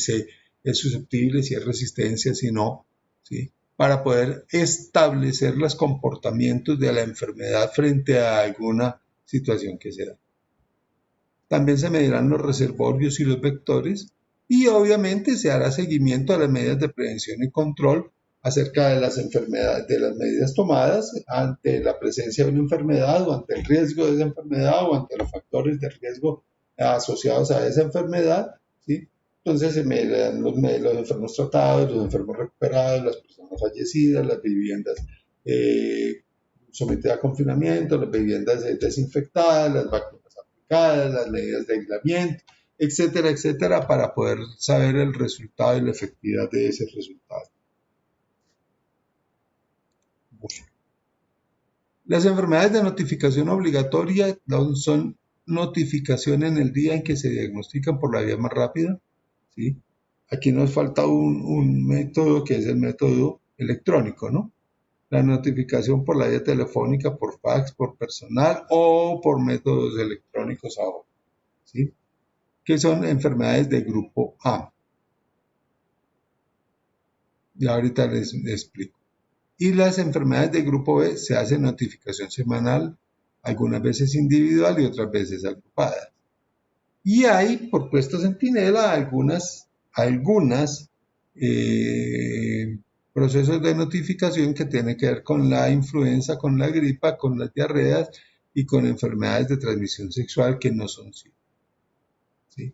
es susceptible, si es resistencia, si no, ¿sí? Para poder establecer los comportamientos de la enfermedad frente a alguna situación que se da. También se medirán los reservorios y los vectores y obviamente se hará seguimiento a las medidas de prevención y control acerca de las enfermedades, de las medidas tomadas ante la presencia de una enfermedad o ante el riesgo de esa enfermedad o ante los factores de riesgo asociados a esa enfermedad, ¿sí? Entonces se medirán los enfermos tratados, los enfermos recuperados, las personas fallecidas, las viviendas sometidas a confinamiento, las viviendas desinfectadas, las vacunas aplicadas, las medidas de aislamiento, etcétera, etcétera, para poder saber el resultado y la efectividad de ese resultado. Las enfermedades de notificación obligatoria son notificación en el día en que se diagnostican por la vía más rápida, ¿sí? Aquí nos falta un método que es el método electrónico, ¿no? La notificación por la vía telefónica, por fax, por personal o por métodos electrónicos ahora, ¿sí? Que son enfermedades de grupo A. Y ahorita les explico. Y las enfermedades de grupo B se hace notificación semanal, algunas veces individual y otras veces agrupadas. Y hay, por puesto centinela, algunas procesos de notificación que tienen que ver con la influenza, con la gripa, con las diarreas y con enfermedades de transmisión sexual que no son sí. ¿Sí?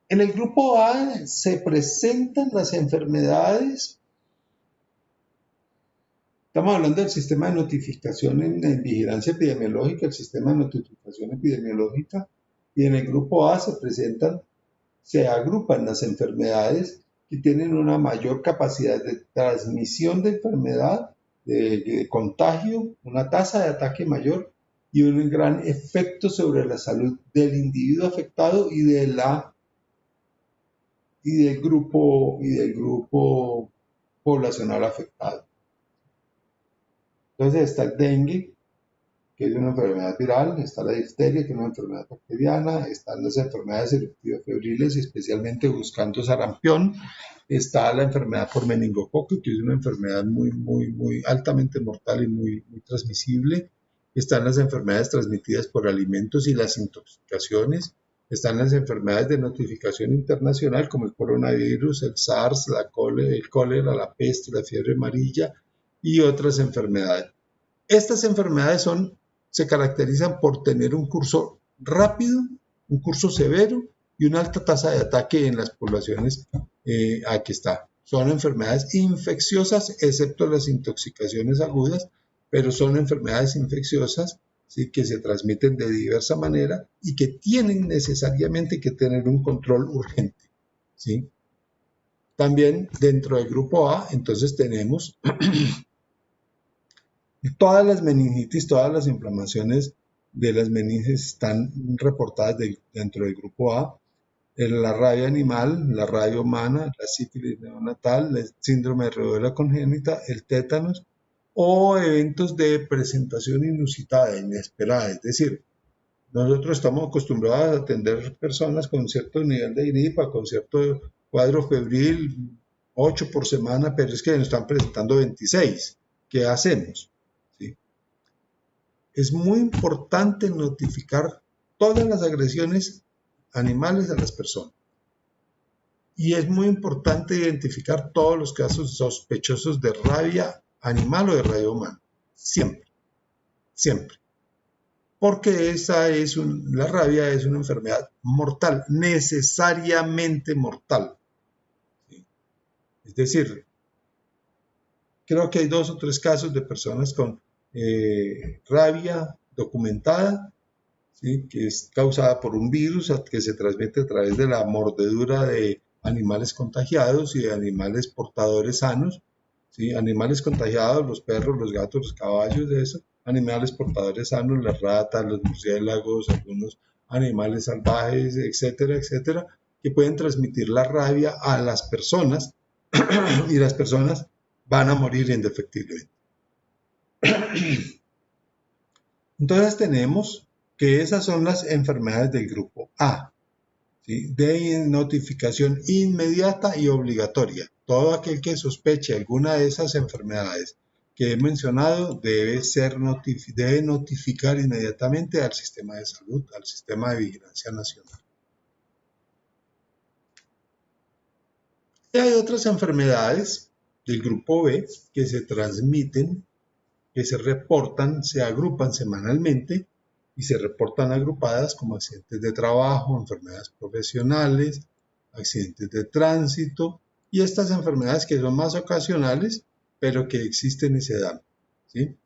En el grupo A se presentan las enfermedades. Estamos hablando del sistema de notificación en vigilancia epidemiológica, el sistema de notificación epidemiológica, y en el grupo A se agrupan las enfermedades que tienen una mayor capacidad de transmisión de enfermedad, de contagio, una tasa de ataque mayor y un gran efecto sobre la salud del individuo afectado y del grupo poblacional afectado. Entonces está el dengue, que es una enfermedad viral, está la difteria, que es una enfermedad bacteriana, están las enfermedades eruptivas febriles, especialmente buscando sarampión, está la enfermedad por meningococo, que es una enfermedad muy altamente mortal y muy transmisible, están las enfermedades transmitidas por alimentos y las intoxicaciones, están las enfermedades de notificación internacional como el coronavirus, el SARS, el cólera, la peste, la fiebre amarilla y otras enfermedades. Estas enfermedades se caracterizan por tener un curso rápido, un curso severo y una alta tasa de ataque en las poblaciones. Aquí está. Son enfermedades infecciosas, excepto las intoxicaciones agudas, pero son enfermedades infecciosas, ¿sí?, que se transmiten de diversa manera y que tienen necesariamente que tener un control urgente, ¿sí? También dentro del grupo A, entonces tenemos todas las meningitis, todas las inflamaciones de las meninges están reportadas dentro del grupo A. La rabia animal, la rabia humana, la sífilis neonatal, el síndrome de rubéola congénita, el tétanos o eventos de presentación inusitada, inesperada. Es decir, nosotros estamos acostumbrados a atender personas con cierto nivel de gripa, con cierto cuadro febril, 8 por semana, pero es que nos están presentando 26. ¿Qué hacemos? ¿Sí? Es muy importante notificar todas las agresiones animales a las personas. Y es muy importante identificar todos los casos sospechosos de rabia animal o de rabia humana. Siempre, siempre. Porque la rabia es una enfermedad mortal, necesariamente mortal. ¿Sí? Es decir, creo que hay 2 o 3 casos de personas con rabia documentada, ¿sí?, que es causada por un virus que se transmite a través de la mordedura de animales contagiados y de animales portadores sanos, ¿sí? Animales contagiados, los perros, los gatos, los caballos, de eso, animales portadores sanos, las ratas, los murciélagos, algunos animales salvajes, etcétera, etcétera, que pueden transmitir la rabia a las personas y las personas van a morir indefectiblemente. Entonces tenemos que esas son las enfermedades del grupo A, ¿sí?, de notificación inmediata y obligatoria. Todo aquel que sospeche alguna de esas enfermedades que he mencionado debe notificar inmediatamente al sistema de salud, al sistema de vigilancia nacional. Y hay otras enfermedades del grupo B que se transmiten, que se reportan, se agrupan semanalmente y se reportan agrupadas como accidentes de trabajo, enfermedades profesionales, accidentes de tránsito y estas enfermedades que son más ocasionales, pero que existen y se dan, ¿sí?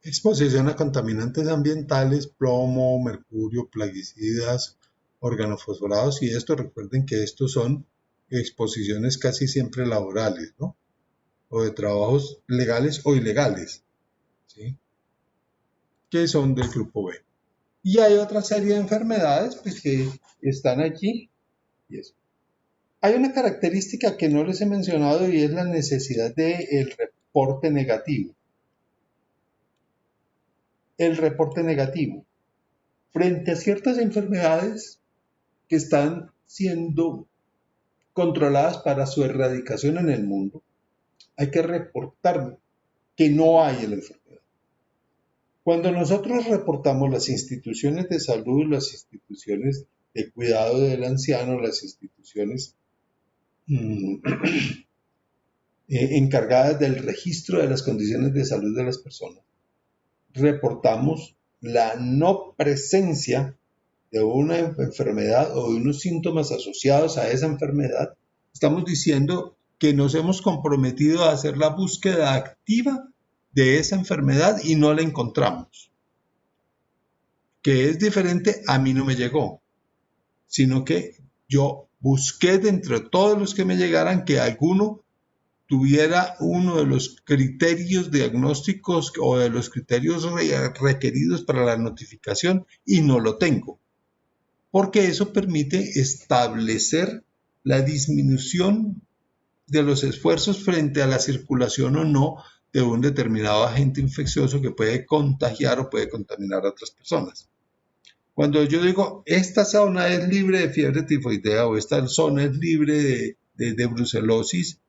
Exposición a contaminantes ambientales, plomo, mercurio, plaguicidas, organofosforados y esto, recuerden que estos son exposiciones casi siempre laborales, ¿no?, o de trabajos legales o ilegales, ¿sí?, que son del grupo B. Y hay otra serie de enfermedades pues, que están allí. Y eso. Hay una característica que no les he mencionado y es la necesidad del reporte negativo. El reporte negativo. Frente a ciertas enfermedades que están siendo controladas para su erradicación en el mundo, hay que reportar que no hay la enfermedad. Cuando nosotros reportamos las instituciones de salud, las instituciones de cuidado del anciano, las instituciones encargadas del registro de las condiciones de salud de las personas, reportamos la no presencia de una enfermedad o de unos síntomas asociados a esa enfermedad, estamos diciendo que nos hemos comprometido a hacer la búsqueda activa de esa enfermedad y no la encontramos. Que es diferente, a mí no me llegó, sino que yo busqué dentro de todos los que me llegaran que alguno tuviera uno de los criterios diagnósticos o de los criterios requeridos para la notificación y no lo tengo. Porque eso permite establecer la disminución de los esfuerzos frente a la circulación o no de un determinado agente infeccioso que puede contagiar o puede contaminar a otras personas. Cuando yo digo, esta zona es libre de fiebre tifoidea o esta zona es libre de brucelosis,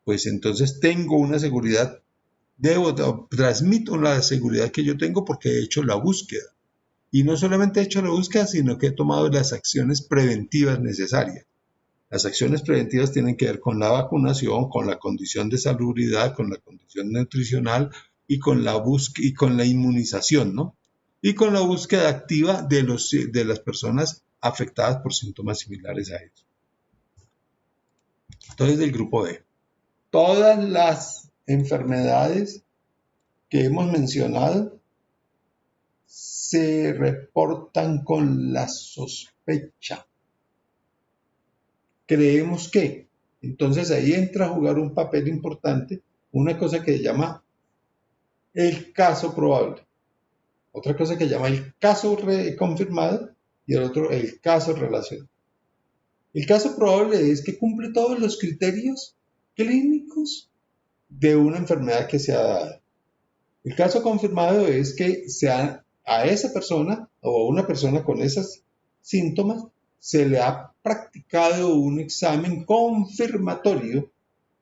pues entonces tengo una seguridad transmito la seguridad que yo tengo porque he hecho la búsqueda. Y no solamente he hecho la búsqueda, sino que he tomado las acciones preventivas necesarias. Las acciones preventivas tienen que ver con la vacunación, con la condición de salubridad, con la condición nutricional y con la búsqueda y con la inmunización, ¿no? Y con la búsqueda activa de las personas afectadas por síntomas similares a ellos. Entonces, del grupo B. Todas las enfermedades que hemos mencionado se reportan con la sospecha. Creemos que. Entonces ahí entra a jugar un papel importante una cosa que se llama el caso probable, otra cosa que se llama el caso confirmado y el otro el caso relacionado. El caso probable es que cumple todos los criterios clínicos de una enfermedad que se ha dado. El caso confirmado es que a esa persona o a una persona con esos síntomas se le ha practicado un examen confirmatorio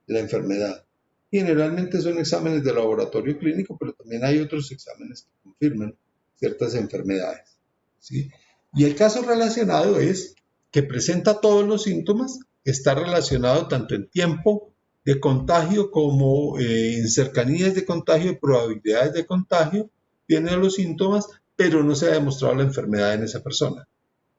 de la enfermedad. Generalmente son exámenes de laboratorio clínico, pero también hay otros exámenes que confirman ciertas enfermedades, ¿sí? Y el caso relacionado es que presenta todos los síntomas, está relacionado tanto en tiempo de contagio como en cercanías de contagio, probabilidades de contagio, tiene los síntomas, pero no se ha demostrado la enfermedad en esa persona.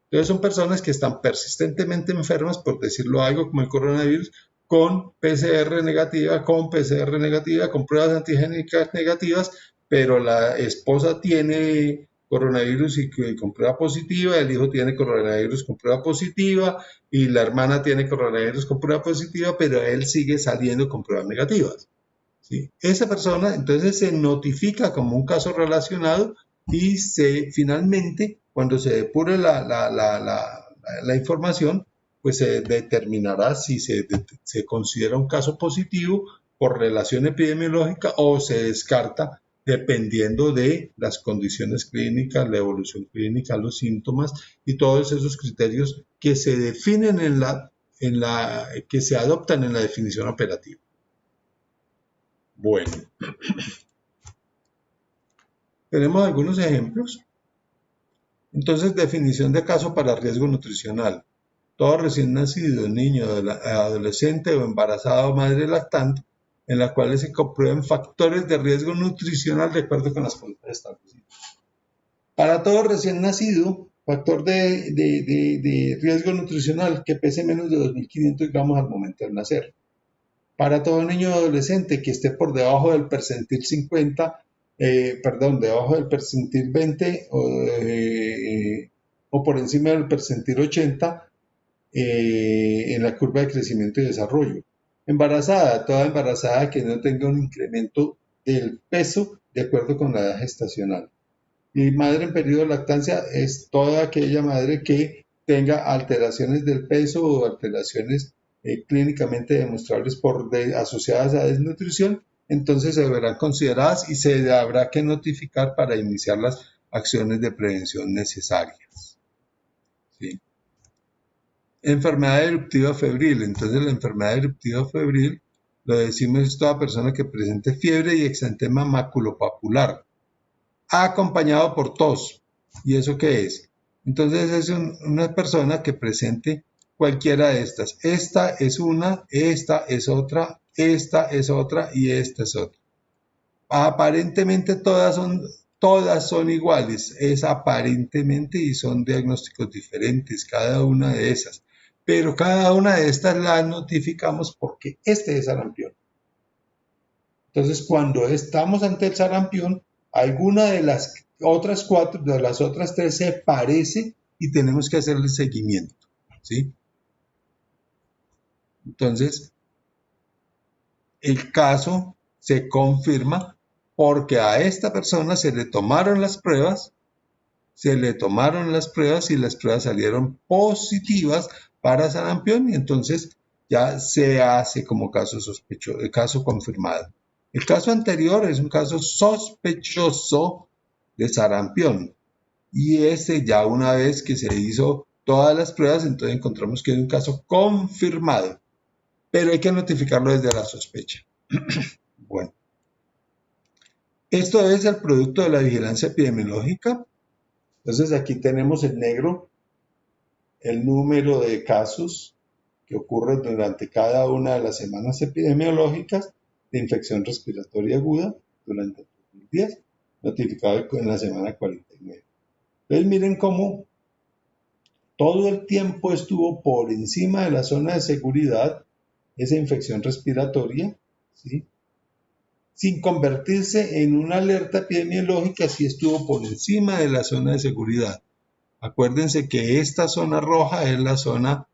Entonces son personas que están persistentemente enfermas, por decirlo algo, como el coronavirus, con PCR negativa, con pruebas antigénicas negativas, pero la esposa tiene coronavirus y con prueba positiva, el hijo tiene coronavirus con prueba positiva y la hermana tiene coronavirus con prueba positiva, pero él sigue saliendo con pruebas negativas, ¿sí? Esa persona entonces se notifica como un caso relacionado y finalmente, cuando se depure la información, pues se determinará si se considera un caso positivo por relación epidemiológica o se descarta dependiendo de las condiciones clínicas, la evolución clínica, los síntomas y todos esos criterios que se definen que se adoptan en la definición operativa. Bueno, tenemos algunos ejemplos. Entonces, definición de caso para riesgo nutricional. Todo recién nacido, niño, adolescente o embarazada o madre lactante, en la cual se comprueben factores de riesgo nutricional de acuerdo con las pautas establecidas. Para todo recién nacido, factor de riesgo nutricional que pese menos de 2.500 gramos al momento de nacer. Para todo niño o adolescente que esté por debajo del percentil 50, debajo del percentil 20 o por encima del percentil 80 en la curva de crecimiento y desarrollo. Embarazada, toda embarazada que no tenga un incremento del peso de acuerdo con la edad gestacional. Y madre en periodo de lactancia es toda aquella madre que tenga alteraciones del peso o alteraciones clínicamente demostrables asociadas a desnutrición, entonces se verán consideradas y se habrá que notificar para iniciar las acciones de prevención necesarias. ¿Sí? Enfermedad eruptiva febril. Entonces la enfermedad eruptiva febril, lo decimos, es toda persona que presente fiebre y exantema maculopapular, acompañado por tos. ¿Y eso qué es? Entonces es una persona que presente cualquiera de estas. Esta es una, esta es otra, esta es otra y esta es otra. Aparentemente todas son iguales, es aparentemente, y son diagnósticos diferentes cada una de esas. Pero cada una de estas las notificamos porque este es sarampión. Entonces, cuando estamos ante el sarampión, alguna de las otras cuatro, de las otras tres se parece y tenemos que hacerle seguimiento, ¿sí? Entonces, el caso se confirma porque a esta persona se le tomaron las pruebas y las pruebas salieron positivas para sarampión y entonces ya se hace como caso confirmado. El caso anterior es un caso sospechoso de sarampión y ya una vez que se hizo todas las pruebas, entonces encontramos que es un caso confirmado, pero hay que notificarlo desde la sospecha. Bueno, Esto es el producto de la vigilancia epidemiológica. Entonces aquí tenemos en negro el número de casos que ocurren durante cada una de las semanas epidemiológicas de infección respiratoria aguda durante el 2010, notificado en la semana 49. Entonces miren cómo todo el tiempo estuvo por encima de la zona de seguridad esa infección respiratoria, ¿sí? Sin convertirse en una alerta epidemiológica, sí estuvo por encima de la zona de seguridad. Acuérdense que esta zona roja es la zona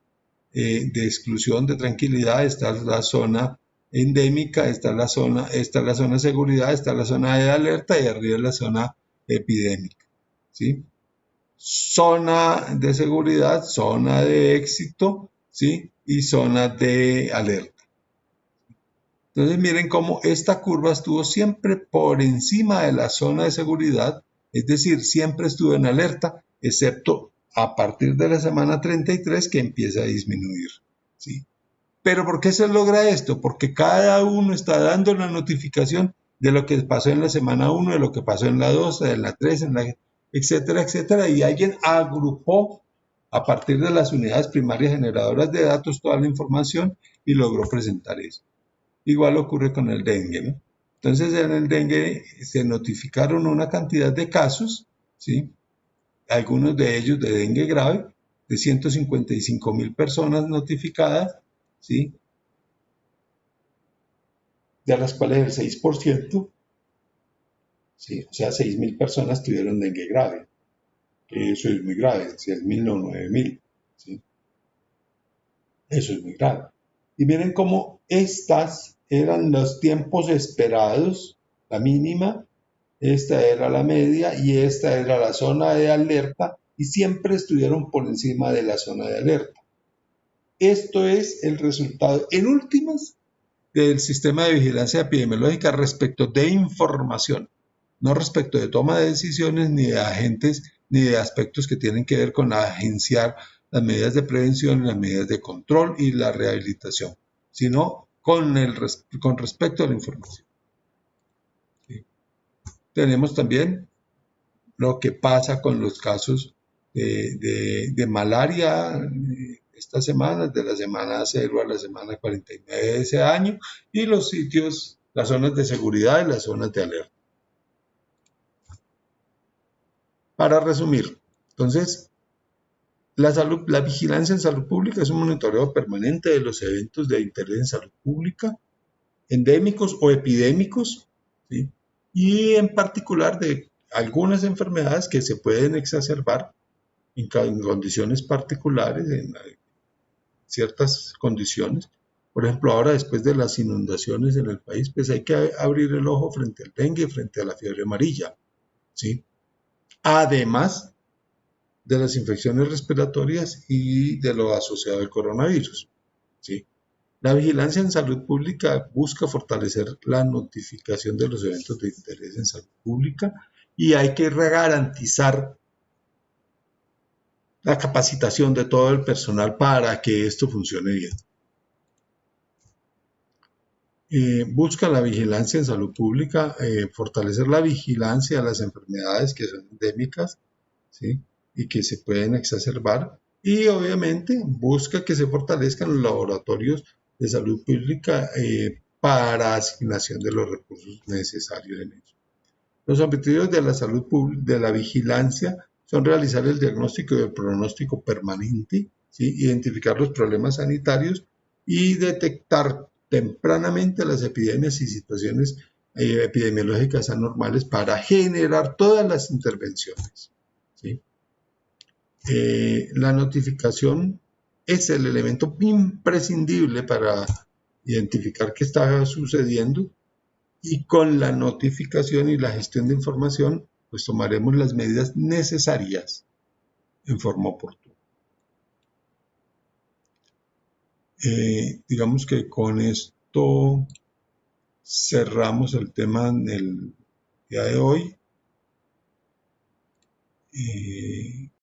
de exclusión, de tranquilidad, esta es la zona endémica, esta es la zona de seguridad, esta es la zona de alerta y arriba es la zona epidémica, ¿sí? Zona de seguridad, zona de éxito, ¿sí? Y zona de alerta. Entonces miren cómo esta curva estuvo siempre por encima de la zona de seguridad, es decir, siempre estuvo en alerta, excepto a partir de la semana 33 que empieza a disminuir, ¿sí? Pero ¿por qué se logra esto? Porque cada uno está dando la notificación de lo que pasó en la semana 1, de lo que pasó en la 2, en la 3, etcétera, etcétera, y alguien agrupó a partir de las unidades primarias generadoras de datos toda la información y logró presentar eso. Igual ocurre con el dengue, ¿no? Entonces en el dengue se notificaron una cantidad de casos, ¿sí? Algunos de ellos de dengue grave, de 155,000 personas notificadas, ¿sí? De las cuales el 6%, ¿sí? O sea, 6,000 personas tuvieron dengue grave. Eso es muy grave, 6,000 no 9,000, ¿sí? Eso es muy grave. Y miren cómo estas eran los tiempos esperados, la mínima, esta era la media y esta era la zona de alerta y siempre estuvieron por encima de la zona de alerta. Esto es el resultado, en últimas, del sistema de vigilancia epidemiológica respecto de información, no respecto de toma de decisiones ni de agentes ni de aspectos que tienen que ver con agenciar las medidas de prevención, las medidas de control y la rehabilitación, sino con respecto a la información. ¿Sí? Tenemos también lo que pasa con los casos de malaria estas semanas, de la semana 0 a la semana 49 de ese año, y los sitios, las zonas de seguridad y las zonas de alerta. Para resumir, entonces, la vigilancia en salud pública es un monitoreo permanente de los eventos de interés en salud pública, endémicos o epidémicos, ¿sí? Y en particular de algunas enfermedades que se pueden exacerbar en condiciones particulares, en ciertas condiciones. Por ejemplo, ahora después de las inundaciones en el país, pues hay que abrir el ojo frente al dengue y frente a la fiebre amarilla, ¿sí? Además de las infecciones respiratorias y de lo asociado al coronavirus, ¿sí? La vigilancia en salud pública busca fortalecer la notificación de los eventos de interés en salud pública y hay que garantizar la capacitación de todo el personal para que esto funcione bien. Busca la vigilancia en salud pública, fortalecer la vigilancia a las enfermedades que son endémicas, ¿sí? Y que se pueden exacerbar, y obviamente busca que se fortalezcan los laboratorios de salud pública para asignación de los recursos necesarios en ello. Los objetivos de la salud pública, de la vigilancia, son realizar el diagnóstico y el pronóstico permanente, ¿sí? Identificar los problemas sanitarios y detectar tempranamente las epidemias y situaciones epidemiológicas anormales para generar todas las intervenciones, ¿sí? La notificación es el elemento imprescindible para identificar qué está sucediendo, y con la notificación y la gestión de información, pues tomaremos las medidas necesarias en forma oportuna. Digamos que con esto cerramos el tema del día de hoy.